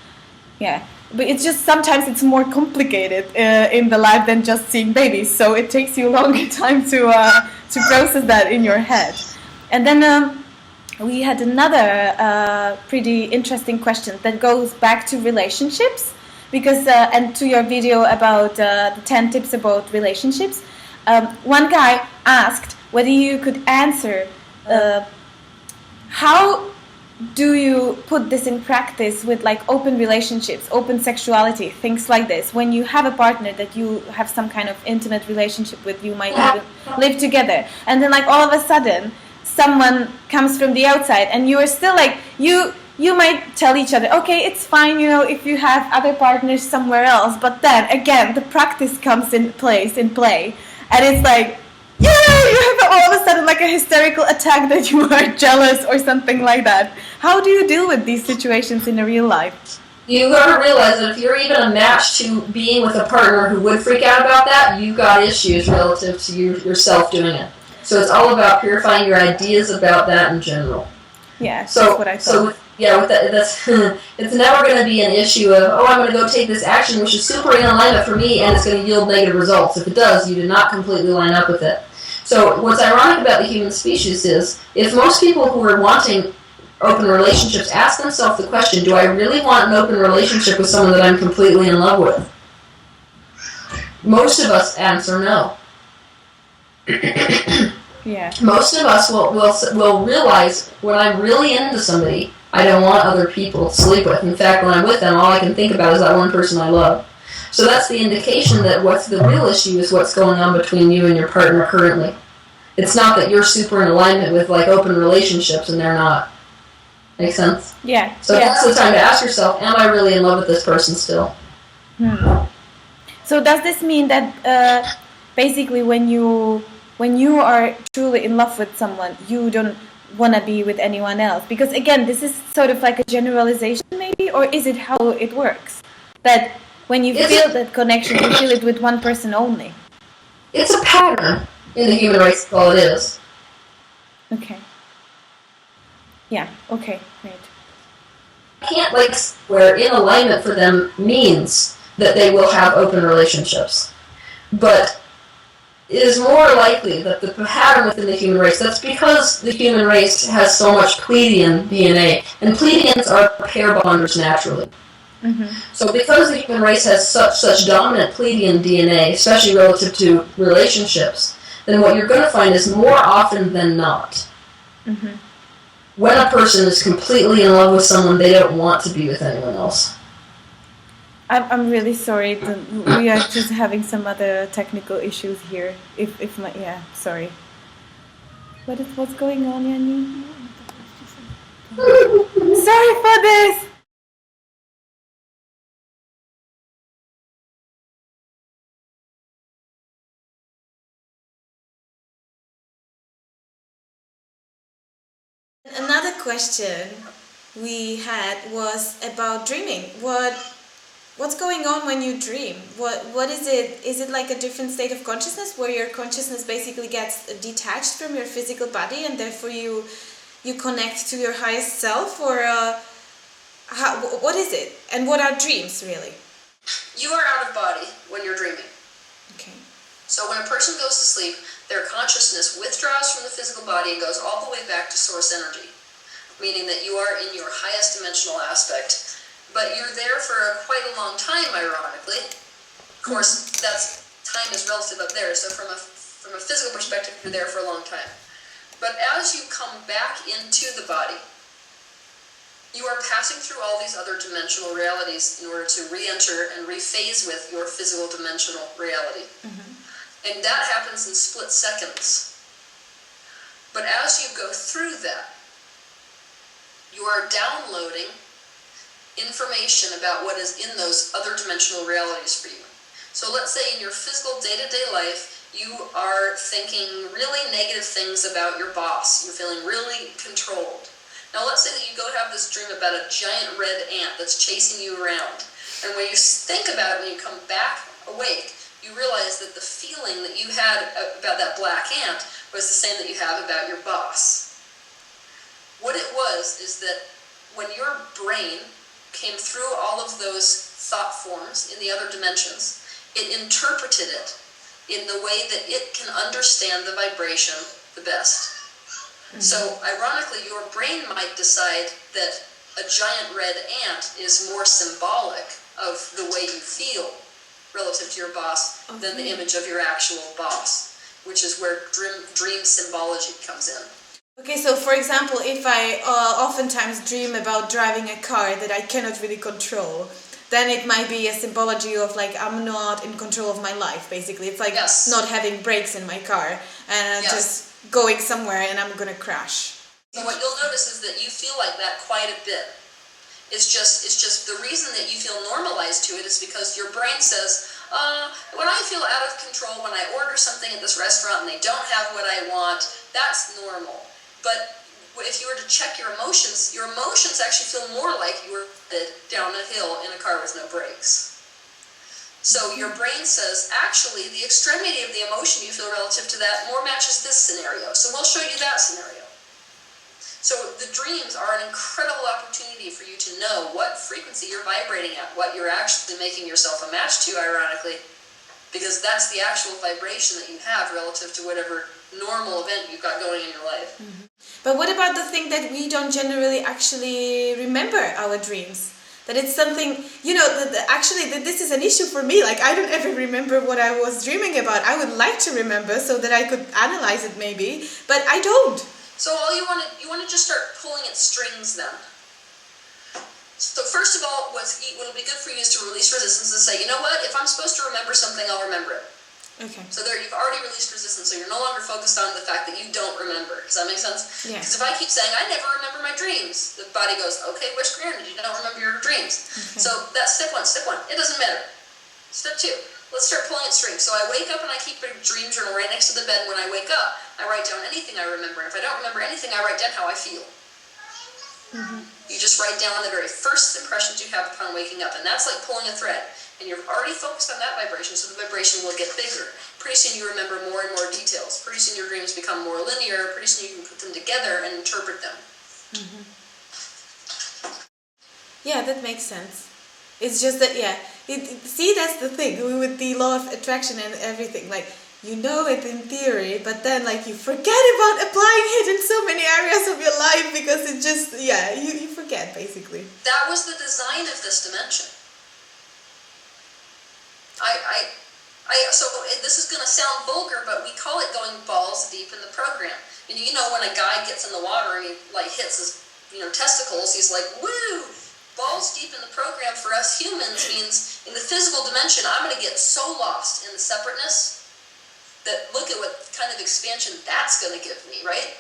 Yeah. but it's just sometimes it's more complicated in the life than just seeing babies. So it takes you a longer time to process that in your head. And then we had another pretty interesting question that goes back to relationships, because and to your video about the 10 tips about relationships. One guy asked whether you could answer how do you put this in practice with like open relationships, open sexuality, things like this? When you have a partner that you have some kind of intimate relationship with, you might even live together, and then like all of a sudden someone comes from the outside and you are still like, you might tell each other, okay, it's fine, you know, if you have other partners somewhere else, but then again the practice comes in play, and it's like, yeah, you have all of a sudden like a hysterical attack that you are jealous or something like that. How do you deal with these situations in a real life? You gotta realize that if you're even a match to being with a partner who would freak out about that, you got issues relative to yourself doing it. So it's all about purifying your ideas about that in general. Yeah, that's what I thought. With that, that's it's never going to be an issue of, oh, I'm going to go take this action which is super in alignment for me and it's going to yield negative results. If it does, you did not completely line up with it. So what's ironic about the human species is, if most people who are wanting open relationships ask themselves the question, do I really want an open relationship with someone that I'm completely in love with? Most of us answer no. Yeah. Most of us will realize, when I'm really into somebody, I don't want other people to sleep with. In fact, when I'm with them, all I can think about is that one person I love. So that's the indication that what's the real issue is what's going on between you and your partner currently. It's not that you're super in alignment with like open relationships and they're not. Make sense? Yeah. So that's the time to ask yourself, am I really in love with this person still? So does this mean that basically when you are truly in love with someone, you don't want to be with anyone else? Because again, this is sort of like a generalization maybe, or is it how it works? That when you feel that connection, you feel it with one person only? It's a pattern in the human race, that's all it is. Okay. Yeah, okay, great. Can't like where in alignment for them means that they will have open relationships. But it is more likely that the pattern within the human race, that's because the human race has so much Pleiadian DNA, and Pleiadians are pair bonders naturally. So because the human race has such dominant Pleiadian DNA, especially relative to relationships, then what you're going to find is more often than not, when a person is completely in love with someone, they don't want to be with anyone else. I'm really sorry. We are just having some other technical issues here. Sorry. What's going on, Yanni? Sorry for this. Another question we had was about dreaming. What's going on when you dream? What is it? Is it like a different state of consciousness where your consciousness basically gets detached from your physical body and therefore you connect to your highest self, or what is it? And what are dreams really? You are out of body when you're dreaming. Okay. So when a person goes to sleep, their consciousness withdraws from the physical body and goes all the way back to source energy, meaning that you are in your highest dimensional aspect. But you're there for quite a long time, ironically. Of course, time is relative up there, so from a physical perspective, you're there for a long time. But as you come back into the body, you are passing through all these other dimensional realities in order to re-enter and rephase with your physical dimensional reality. And that happens in split seconds. But as you go through that, you are downloading information about what is in those other dimensional realities for you. So let's say in your physical day-to-day life, you are thinking really negative things about your boss. You're feeling really controlled. Now let's say that you go have this dream about a giant red ant that's chasing you around. And when you think about it, when you come back awake, you realize that the feeling that you had about that black ant was the same that you have about your boss. What it was is that when your brain came through all of those thought forms in the other dimensions. It interpreted it in the way that it can understand the vibration the best. So, ironically, your brain might decide that a giant red ant is more symbolic of the way you feel relative to your boss than the image of your actual boss, which is where dream symbology comes in. Okay, so for example, if I oftentimes dream about driving a car that I cannot really control, then it might be a symbology of like I'm not in control of my life, basically. It's like not having brakes in my car and just going somewhere and I'm gonna crash. So what you'll notice is that you feel like that quite a bit. It's just the reason that you feel normalized to it is because your brain says, when I feel out of control, when I order something at this restaurant and they don't have what I want, that's normal. But if you were to check your emotions actually feel more like you were headed down a hill in a car with no brakes. So your brain says, actually, the extremity of the emotion you feel relative to that more matches this scenario. So we'll show you that scenario. So the dreams are an incredible opportunity for you to know what frequency you're vibrating at, what you're actually making yourself a match to, ironically, because that's the actual vibration that you have relative to whatever normal event you've got going in your life. But what about the thing that we don't generally actually remember our dreams? That it's something, actually this is an issue for me. Like I don't ever remember what I was dreaming about. I would like to remember so that I could analyze it maybe, but I don't. So all you want to just start pulling at strings then. So first of all, what'll be good for you is to release resistance and say, you know what, if I'm supposed to remember something, I'll remember it. Okay. So there, you've already released resistance, so you're no longer focused on the fact that you don't remember. Does that make sense? Yeah. Because if I keep saying, I never remember my dreams, the body goes, okay, which granted, you don't remember your dreams. Okay. So that's step one. Step one, it doesn't matter. Step two, let's start pulling at strings. So I wake up and I keep a dream journal right next to the bed. When I wake up, I write down anything I remember. And if I don't remember anything, I write down how I feel. You just write down the very first impressions you have upon waking up, and that's like pulling a thread. And you're already focused on that vibration, so the vibration will get bigger. Pretty soon you remember more and more details. Pretty soon your dreams become more linear. Pretty soon you can put them together and interpret them. Yeah, that makes sense. It's just that, see, that's the thing with the law of attraction and everything. Like, you know it in theory, but then like you forget about applying it in so many areas of your life because it just, you forget basically. That was the design of this dimension. So this is going to sound vulgar, but we call it going balls deep in the program. And you know when a guy gets in the water and he like hits his testicles, he's like, woo! Balls deep in the program for us humans means in the physical dimension, I'm going to get so lost in the separateness that look at what kind of expansion that's going to give me, right?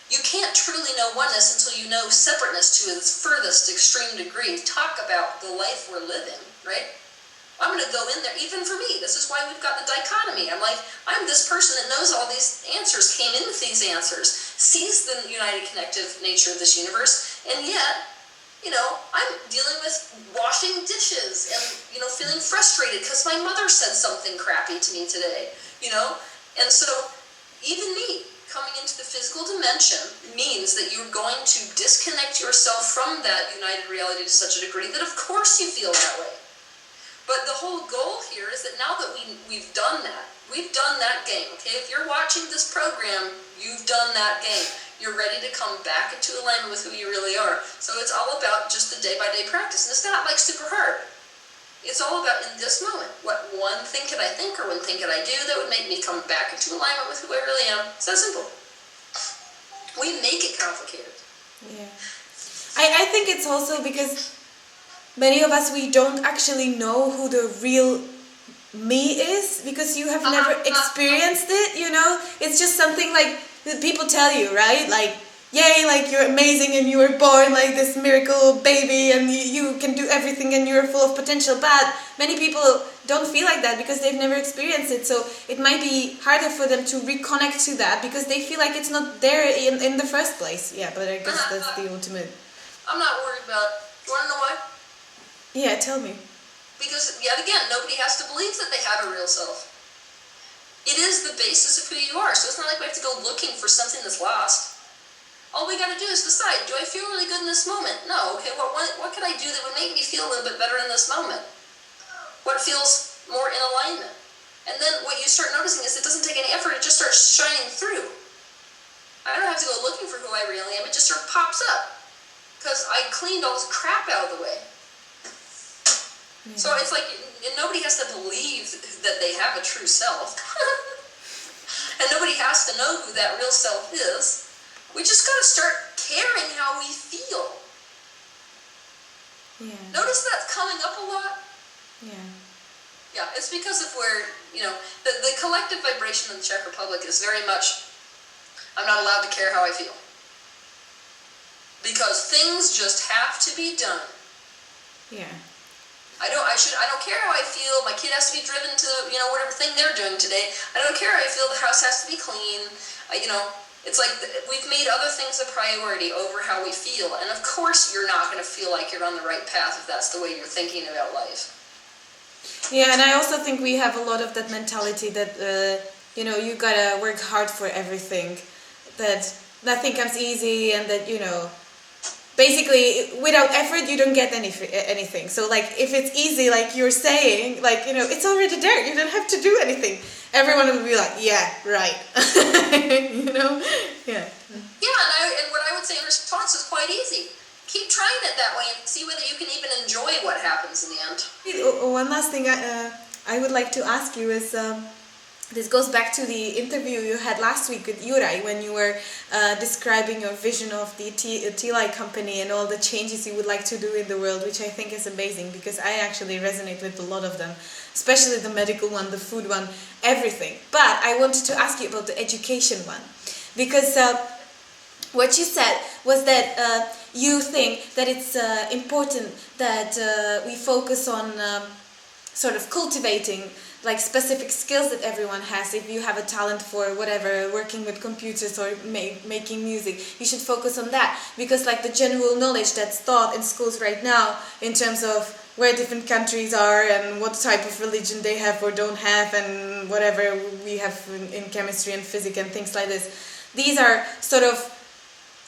You can't truly know oneness until you know separateness to its furthest extreme degree. Talk about the life we're living, right? I'm going to go in there, even for me. This is why we've got the dichotomy. I'm like, I'm this person that knows all these answers, came in with these answers, sees the united connective nature of this universe, and yet, I'm dealing with washing dishes and, feeling frustrated because my mother said something crappy to me today, And so, even me, coming into the physical dimension means that you're going to disconnect yourself from that united reality to such a degree that of course you feel that way. But the whole goal here is that now that we've done that game, okay? If you're watching this program, you've done that game. You're ready to come back into alignment with who you really are. So it's all about just the day-by-day practice. And it's not like super hard. It's all about in this moment. What one thing could I think or one thing could I do that would make me come back into alignment with who I really am? It's that simple. We make it complicated. Yeah. I think it's also because many of us, we don't actually know who the real me is because you have never experienced it, It's just something like that people tell you, right? Like, yay, like you're amazing and you were born like this miracle baby and you can do everything and you're full of potential. But many people don't feel like that because they've never experienced it. So it might be harder for them to reconnect to that because they feel like it's not there in the first place. Yeah, but I guess that's the ultimate. I'm not worried about it. You want to know why? Yeah, tell me. Because, yet again, nobody has to believe that they have a real self. It is the basis of who you are. So it's not like we have to go looking for something that's lost. All we gotta do is decide, do I feel really good in this moment? No. Okay, well, what can I do that would make me feel a little bit better in this moment? What feels more in alignment? And then what you start noticing is it doesn't take any effort, it just starts shining through. I don't have to go looking for who I really am, it just sort of pops up. Because I cleaned all this crap out of the way. So it's like, nobody has to believe that they have a true self. And nobody has to know who that real self is. We just gotta start caring how we feel. Yeah. Notice that's coming up a lot? Yeah. Yeah, it's because if we're, the collective vibration in the Czech Republic is very much, I'm not allowed to care how I feel. Because things just have to be done. Yeah. I don't care how I feel, my kid has to be driven to, whatever thing they're doing today. I don't care how I feel, the house has to be clean. It's like we've made other things a priority over how we feel. And of course you're not going to feel like you're on the right path if that's the way you're thinking about life. Yeah, and I also think we have a lot of that mentality that, you gotta work hard for everything. That nothing comes easy and that, basically without effort you don't get anything. So like if it's easy, like you're saying, like, it's already there. You don't have to do anything. Everyone will be like, yeah, right. Yeah. Yeah, and what I would say in response is quite easy. Keep trying it that way and see whether you can even enjoy what happens in the end. One last thing I would like to ask you is, this goes back to the interview you had last week with Juraj when you were describing your vision of the Teal company and all the changes you would like to do in the world, which I think is amazing because I actually resonate with a lot of them, especially the medical one, the food one, everything. But I wanted to ask you about the education one because what you said was that you think that it's important that we focus on sort of cultivating like specific skills that everyone has. If you have a talent for whatever, working with computers or making music, you should focus on that because like the general knowledge that's taught in schools right now in terms of where different countries are and what type of religion they have or don't have and whatever we have in chemistry and physics and things like this, these are sort of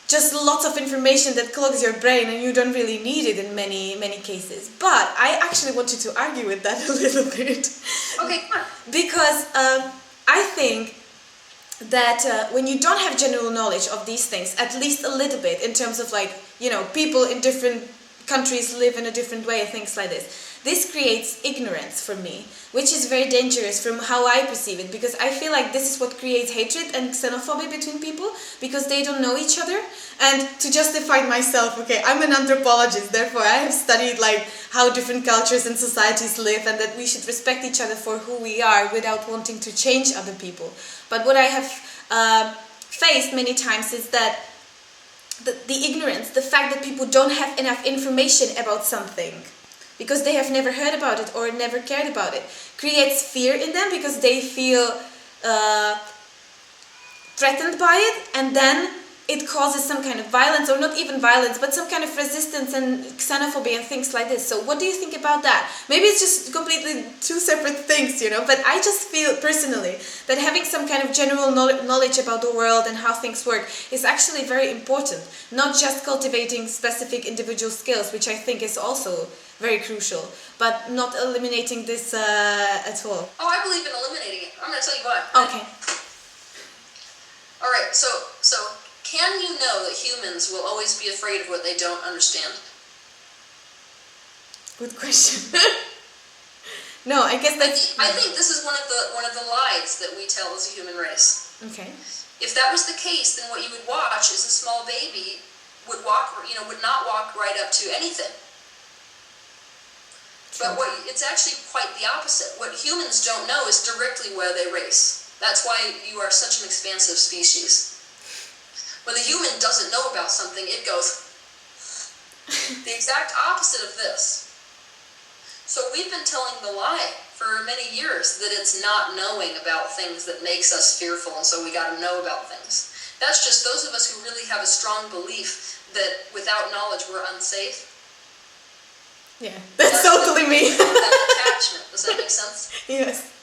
just lots of information that clogs your brain and you don't really need it in many cases. But I actually wanted to argue with that a little bit. Okay, come on. Because I think that when you don't have general knowledge of these things, at least a little bit in terms of like, people in different countries live in a different way and things like this creates ignorance for me, which is very dangerous from how I perceive it, because I feel like this is what creates hatred and xenophobia between people, because they don't know each other. And to justify myself, okay, I'm an anthropologist, therefore I have studied like how different cultures and societies live and that we should respect each other for who we are without wanting to change other people. But what I have faced many times is that the ignorance, the fact that people don't have enough information about something because they have never heard about it or never cared about it, creates fear in them because they feel threatened by it, and then it causes some kind of violence, or not even violence, but some kind of resistance and xenophobia and things like this. So what do you think about that? Maybe it's just completely two separate things, but I just feel personally that having some kind of general knowledge about the world and how things work is actually very important. Not just cultivating specific individual skills, which I think is also very crucial, but not eliminating this at all. Oh, I believe in eliminating it. I'm going to tell you why. Okay. All right, so can you know that humans will always be afraid of what they don't understand? Good question. No, I guess that's. I think this is one of the lies that we tell as a human race. Okay. If that was the case, then what you would watch is a small baby would not walk right up to anything. But it's actually quite the opposite. What humans don't know is directly where they race. That's why you are such an expansive species. When the human doesn't know about something, it goes the exact opposite of this. So we've been telling the lie for many years that it's not knowing about things that makes us fearful, and so we got to know about things. That's just those of us who really have a strong belief that without knowledge we're unsafe. Yeah, that's totally me. That attachment. Does that make sense? Yes.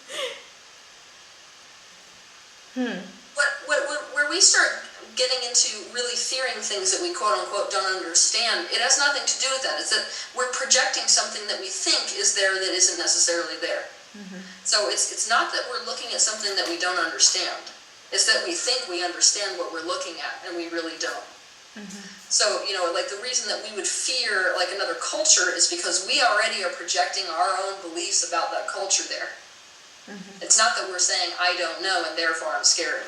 Where we start getting into really fearing things that we quote-unquote don't understand, it has nothing to do with that. It's that we're projecting something that we think is there that isn't necessarily there. So it's not that we're looking at something that we don't understand. It's that we think we understand what we're looking at, and we really don't. So, like the reason that we would fear like another culture is because we already are projecting our own beliefs about that culture there. It's not that we're saying, I don't know, and therefore I'm scared.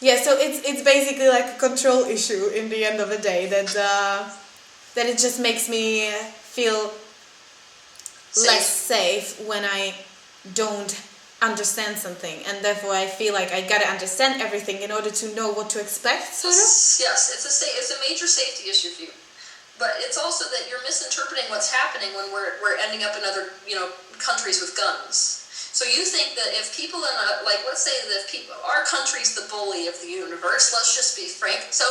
Yeah, so it's basically like a control issue in the end of the day, that it just makes me feel less safe when I don't understand something, and therefore I feel like I gotta understand everything in order to know what to expect, sort of? Yes, it's a major safety issue for you. But it's also that you're misinterpreting what's happening when we're ending up in other, countries with guns. So you think that if people in let's say that our country's the bully of the universe, let's just be frank. So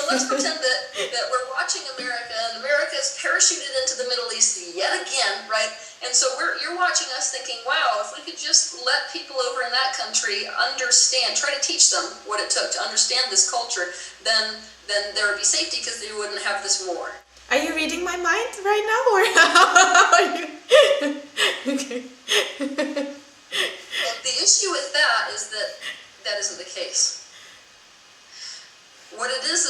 let's pretend that we're watching America, and America is parachuted into the Middle East yet again, right? And so you're watching us thinking, wow, if we could just let people over in that country understand, try to teach them what it took to understand this culture, then there would be safety because they wouldn't have this war. Are you reading my mind right now, or how are you? Okay. Well, the issue with that is that isn't the case. What it is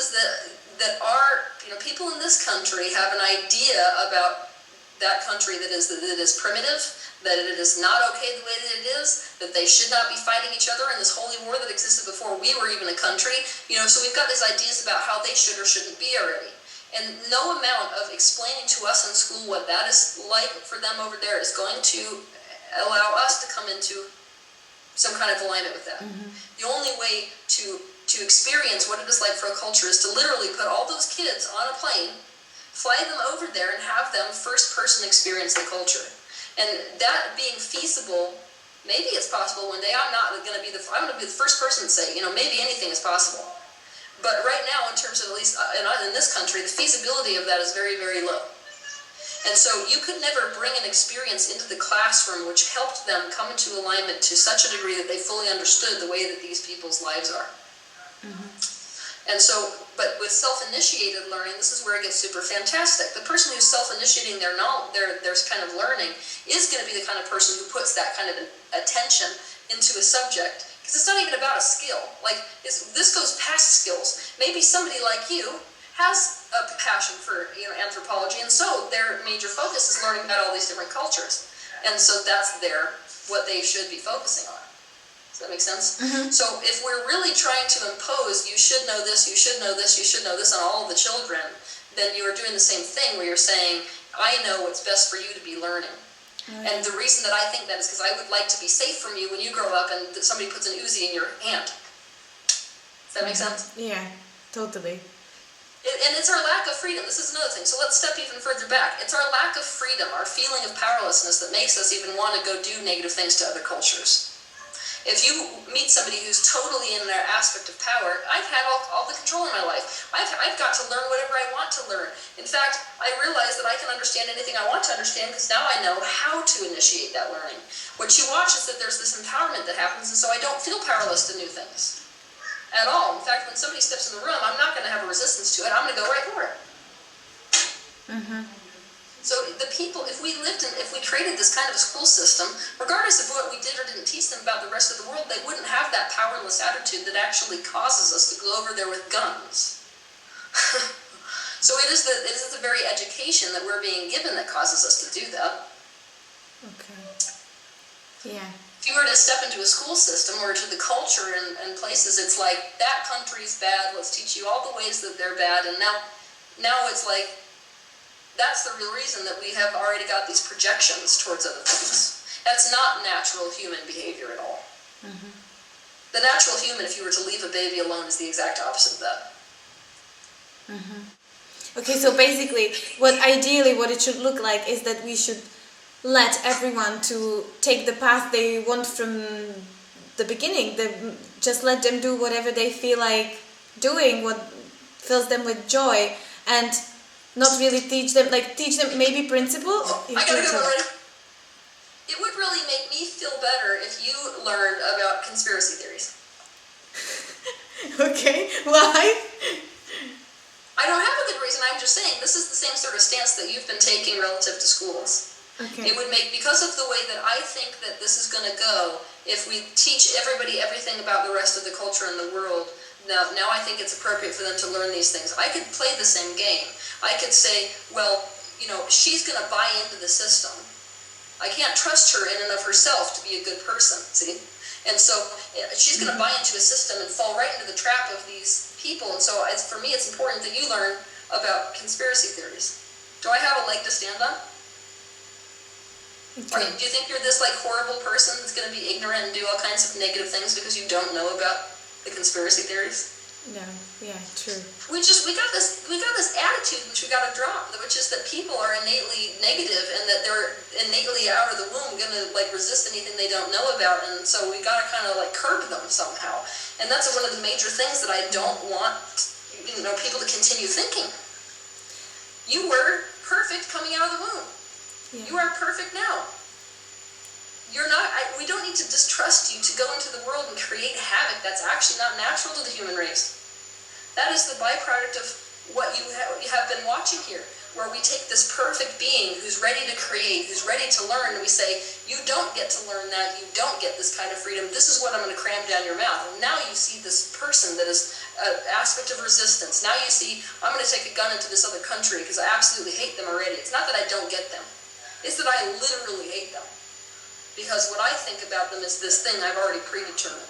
that our people in this country have an idea about that country that it is primitive, that it is not okay the way that it is, that they should not be fighting each other in this holy war that existed before we were even a country. So we've got these ideas about how they should or shouldn't be already. And no amount of explaining to us in school what that is like for them over there is going to allow us to come into some kind of alignment with that. The only way to experience what it is like for a culture is to literally put all those kids on a plane, fly them over there, and have them first-person experience the culture. And that being feasible, maybe it's possible one day. I'm going to be the first person to say, maybe anything is possible. But right now, in terms of at least in this country, the feasibility of that is very, very low. And so you could never bring an experience into the classroom which helped them come into alignment to such a degree that they fully understood the way that these people's lives are. And so, but with self-initiated learning, this is where it gets super fantastic. The person who's self-initiating their kind of learning is going to be the kind of person who puts that kind of attention into a subject. Because it's not even about a skill. This goes past skills. Maybe somebody like you has a passion for anthropology, and so their major focus is learning about all these different cultures. And so that's what they should be focusing on. Does that make sense? So if we're really trying to impose, you should know this, you should know this, you should know this on all of the children, then you are doing the same thing where you're saying, I know what's best for you to be learning. And the reason that I think that is because I would like to be safe from you when you grow up and somebody puts an Uzi in your hand. Does that make sense? Yeah, totally. And it's our lack of freedom. This is another thing. So let's step even further back. It's our lack of freedom, our feeling of powerlessness that makes us even want to go do negative things to other cultures. If you meet somebody who's totally in their aspect of power, I've had all the control in my life. I've got to learn whatever I want to learn. In fact, I realize that I can understand anything I want to understand because now I know how to initiate that learning. What you watch is that there's this empowerment that happens, and so I don't feel powerless to new things at all. In fact, when somebody steps in the room, I'm not going to have a resistance to it. I'm going to go right for it. So the people, if we created this kind of a school system, regardless of what we did or didn't teach them about the rest of the world, they wouldn't have that powerless attitude that actually causes us to go over there with guns. So it is the very education that we're being given that causes us to do that. Okay. Yeah. If you were to step into a school system or to the culture and places, it's like, that country's bad, let's teach you all the ways that they're bad, and now it's like, that's the real reason that we have already got these projections towards other things. That's not natural human behavior at all. The natural human, if you were to leave a baby alone, is the exact opposite of that. Okay, so basically, what it should look like is that we should let everyone to take the path they want from the beginning. Just let them do whatever they feel like doing, what fills them with joy, and not really teach them maybe principles. I gotta go already. It would really make me feel better if you learned about conspiracy theories. Okay, why? I don't have a good reason. I'm just saying this is the same sort of stance that you've been taking relative to schools. Okay. It would make, because of the way that I think that this is going to go, if we teach everybody everything about the rest of the culture in the world, now I think it's appropriate for them to learn these things. I could play the same game. I could say, well, she's going to buy into the system. I can't trust her in and of herself to be a good person, see? And so she's going to buy into a system and fall right into the trap of these people. And so for me, it's important that you learn about conspiracy theories. Do I have a leg to stand on? Okay. Do you think you're this horrible person that's going to be ignorant and do all kinds of negative things because you don't know about the conspiracy theories? No, yeah, true. We got this attitude which we got to drop, which is that people are innately negative and that they're innately out of the womb going to resist anything they don't know about, and so we got to kind of curb them somehow. And that's one of the major things that I don't want people to continue thinking. You were perfect coming out of the womb. Yeah. You are perfect now. You're not. We don't need to distrust you to go into the world and create havoc. That's actually not natural to the human race. That is the byproduct of what you have been watching here, where we take this perfect being who's ready to create, who's ready to learn, and we say, you don't get to learn that, you don't get this kind of freedom, this is what I'm going to cram down your mouth. And now you see this person that is an aspect of resistance. Now you see, I'm going to take a gun into this other country because I absolutely hate them already. It's not that I don't get them. It's that I literally hate them. Because what I think about them is this thing I've already predetermined.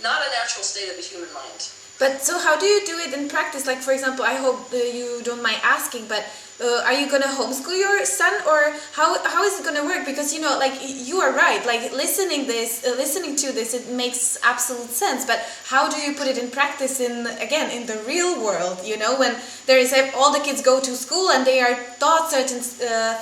Not a natural state of the human mind. But so how do you do it in practice? Like, for example, I hope you don't mind asking, but are you going to homeschool your son, or how is it going to work? Because, you are right, listening to this, it makes absolute sense. But how do you put it in practice in the real world, when there is all the kids go to school and they are taught certain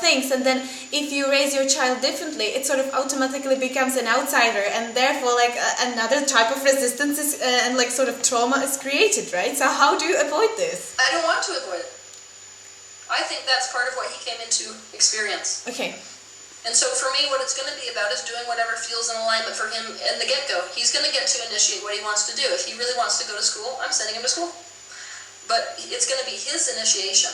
things, and then if you raise your child differently, it sort of automatically becomes an outsider, and therefore another type of resistance is, and sort of trauma is created, right? So how do you avoid this? I don't want to avoid it. I think that's part of what he came into experience. Okay. And so for me, what it's going to be about is doing whatever feels in alignment for him in the get-go. He's going to get to initiate what he wants to do. If he really wants to go to school, I'm sending him to school. But it's going to be his initiation,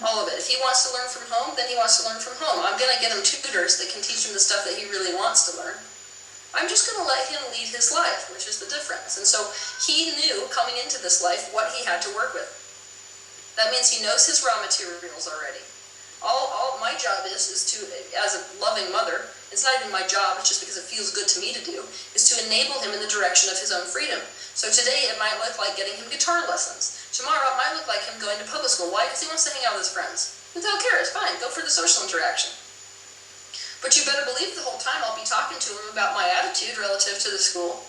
all of it. If he wants to learn from home, then he wants to learn from home. I'm going to get him tutors that can teach him the stuff that he really wants to learn. I'm just going to let him lead his life, which is the difference. And so he knew coming into this life what he had to work with. That means he knows his raw materials already. All my job is to, as a loving mother, it's not even my job, it's just because it feels good to me to do, is to enable him in the direction of his own freedom. So today it might look like getting him guitar lessons. Tomorrow it might look like him going to public school. Why? Because he wants to hang out with his friends. If they don't care, it's fine. Go for the social interaction. But you better believe the whole time I'll be talking to him about my attitude relative to the school.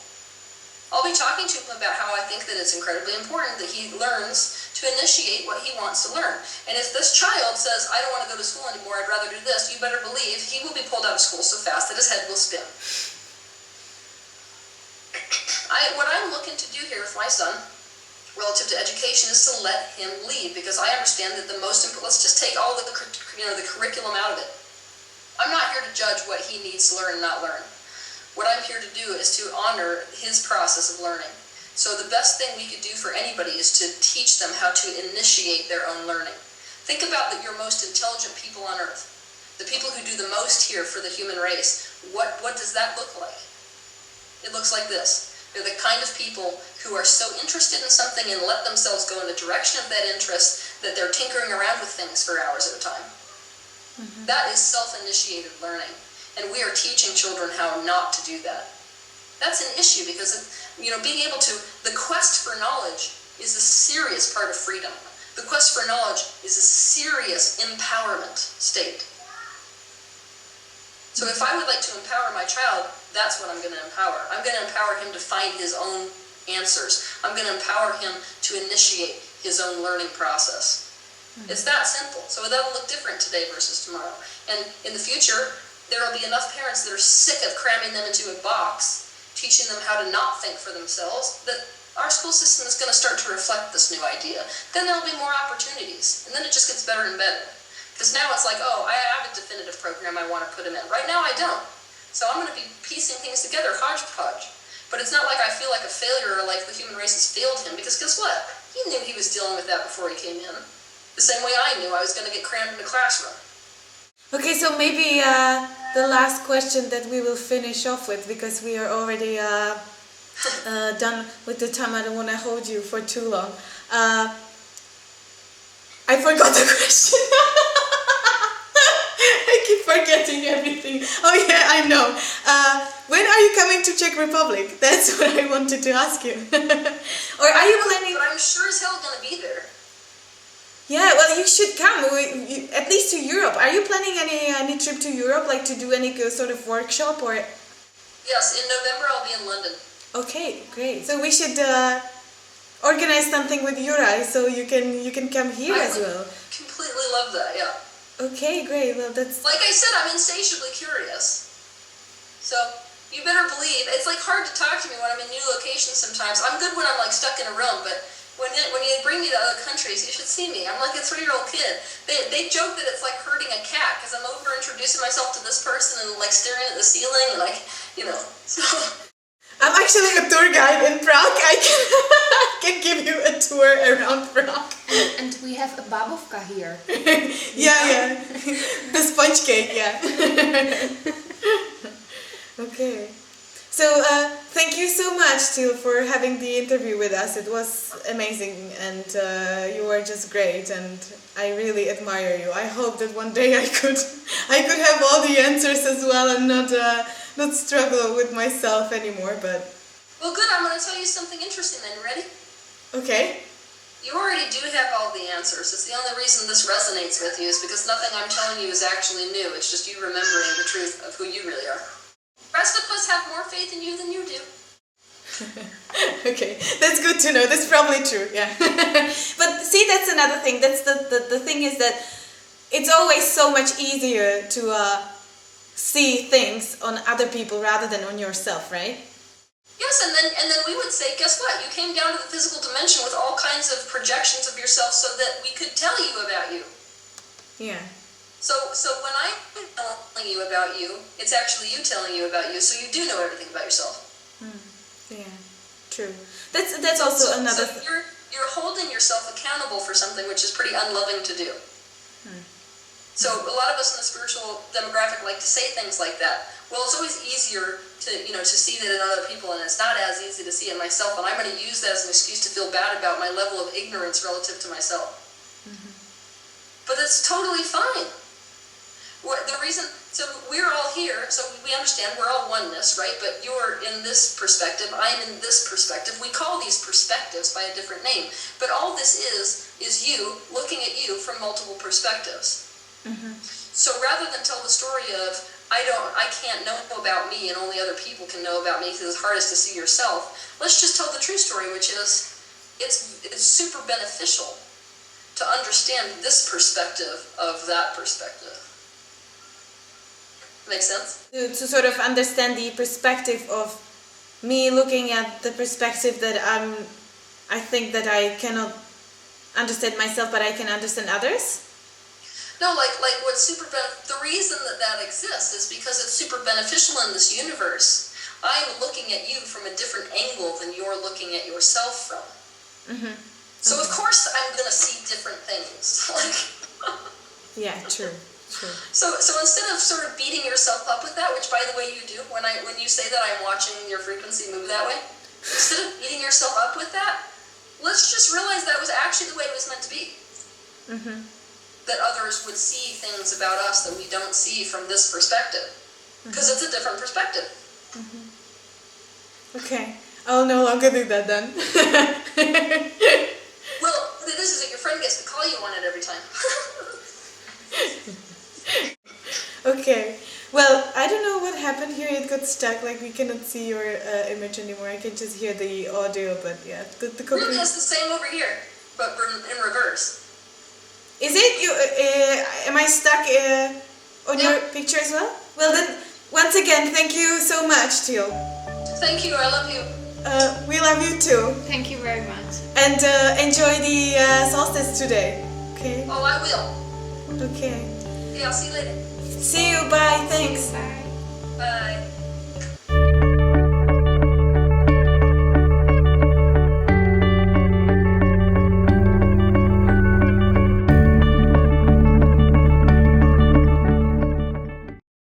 I'll be talking to him about how I think that it's incredibly important that he learns to initiate what he wants to learn. And if this child says, I don't want to go to school anymore, I'd rather do this, you better believe he will be pulled out of school so fast that his head will spin. What I'm looking to do here with my son, relative to education, is to let him lead, because I understand that the most important, let's just take all the curriculum out of it. I'm not here to judge what he needs to learn and not learn. What I'm here to do is to honor his process of learning. So the best thing we could do for anybody is to teach them how to initiate their own learning. Think about your most intelligent people on earth, the people who do the most here for the human race. What does that look like? It looks like this. They're the kind of people who are so interested in something and let themselves go in the direction of that interest that they're tinkering around with things for hours at a time. That is self-initiated learning. And we are teaching children how not to do that. That's an issue because, being able to, the quest for knowledge is a serious part of freedom. The quest for knowledge is a serious empowerment state. So if I would like to empower my child, that's what I'm going to empower. I'm going to empower him to find his own answers. I'm going to empower him to initiate his own learning process. It's that simple. So that'll look different today versus tomorrow. And in the future, there will be enough parents that are sick of cramming them into a box, teaching them how to not think for themselves, that our school system is going to start to reflect this new idea. Then there will be more opportunities, and then it just gets better and better. Because now it's like, I have a definitive program I want to put them in. Right now I don't. So I'm going to be piecing things together, hodgepodge. But it's not like I feel like a failure or like the human race has failed him, because guess what? He knew he was dealing with that before he came in. The same way I knew I was going to get crammed in a classroom. Okay, so maybe the last question that we will finish off with, because we are already done with the time. I don't want to hold you for too long. I forgot the question. I keep forgetting everything. Oh yeah, I know. When are you coming to Czech Republic? That's what I wanted to ask you. Or are you planning? But I'm sure as hell going to be there. Yeah, well, you should come, at least to Europe. Are you planning any trip to Europe, like to do any sort of workshop or? Yes, in November I'll be in London. Okay, great. So we should organize something with Juraj, so you can come here as well. Completely love that. Yeah. Okay, great. Well, that's Like I said, I'm insatiably curious. So you better believe it's like hard to talk to me when I'm in new locations. Sometimes I'm good when I'm like stuck in a room, but when you bring me to other countries, you should see me. I'm like a 3-year-old kid. They joke that it's like herding a cat because I'm over introducing myself to this person and like staring at the ceiling and like, you know. So I'm actually a tour guide in Prague. I can give you a tour around Prague. And we have a babovka here. Yeah. The sponge cake, yeah. Okay. So, thank you so much, Teal, for having the interview with us. It was amazing, and you were just great, and I really admire you. I hope that one day I could have all the answers as well, and not struggle with myself anymore. But well, good. I'm going to tell you something interesting. Then, ready? okay. You already do have all the answers. It's the only reason this resonates with you is because nothing I'm telling you is actually new. It's just you remembering the truth of who you really are. The rest of us have more faith in you than you do. Okay, that's good to know. That's probably true, yeah. But see, that's another thing. That's the thing is that it's always so much easier to see things on other people rather than on yourself, right? Yes, and then we would say, guess what? You came down to the physical dimension with all kinds of projections of yourself so that we could tell you about you. Yeah. So when I'm telling you about you, it's actually you telling you about you, so you do know everything about yourself. Yeah, true. That's also another. So you're holding yourself accountable for something which is pretty unloving to do. So a lot of us in the spiritual demographic like to say things like that. Well, it's always easier to see that in other people, and it's not as easy to see it myself. And I'm going to use that as an excuse to feel bad about my level of ignorance relative to myself. But it's totally fine. The reason, so we're all here, so we understand we're all oneness, right? But you're in this perspective, I'm in this perspective. We call these perspectives by a different name. But all this is you looking at you from multiple perspectives. So rather than tell the story of, I can't know about me and only other people can know about me because it's hardest to see yourself, let's just tell the true story, which is, it's super beneficial to understand this perspective of that perspective. Make sense? To sort of understand the perspective of me looking at the perspective that I think that I cannot understand myself, but I can understand others. No, like what's the reason that exists is because it's super beneficial in this universe. I'm looking at you from a different angle than you're looking at yourself from. So of course I'm gonna see different things. Yeah, true. So instead of sort of beating yourself up with that, which by the way you do when you say that I'm watching your frequency move that way, instead of beating yourself up with that, let's just realize that was actually the way it was meant to be. That others would see things about us that we don't see from this perspective, because it's a different perspective. Okay, I'll no longer do that then. Well, this is that your friend gets to call you on it every time. Okay, well, I don't know what happened here. It got stuck, like we cannot see your image anymore. I can just hear the audio, but yeah, the Really, it's the same over here, but in reverse. Is it? Am I stuck on your picture as well? Well then, once again, thank you so much, Teal. Thank you, I love you. We love you too. Thank you very much. And enjoy the solstice today, okay? Oh, I will. Okay. Yeah, I'll see you later. See you, bye, thanks. Bye. Bye.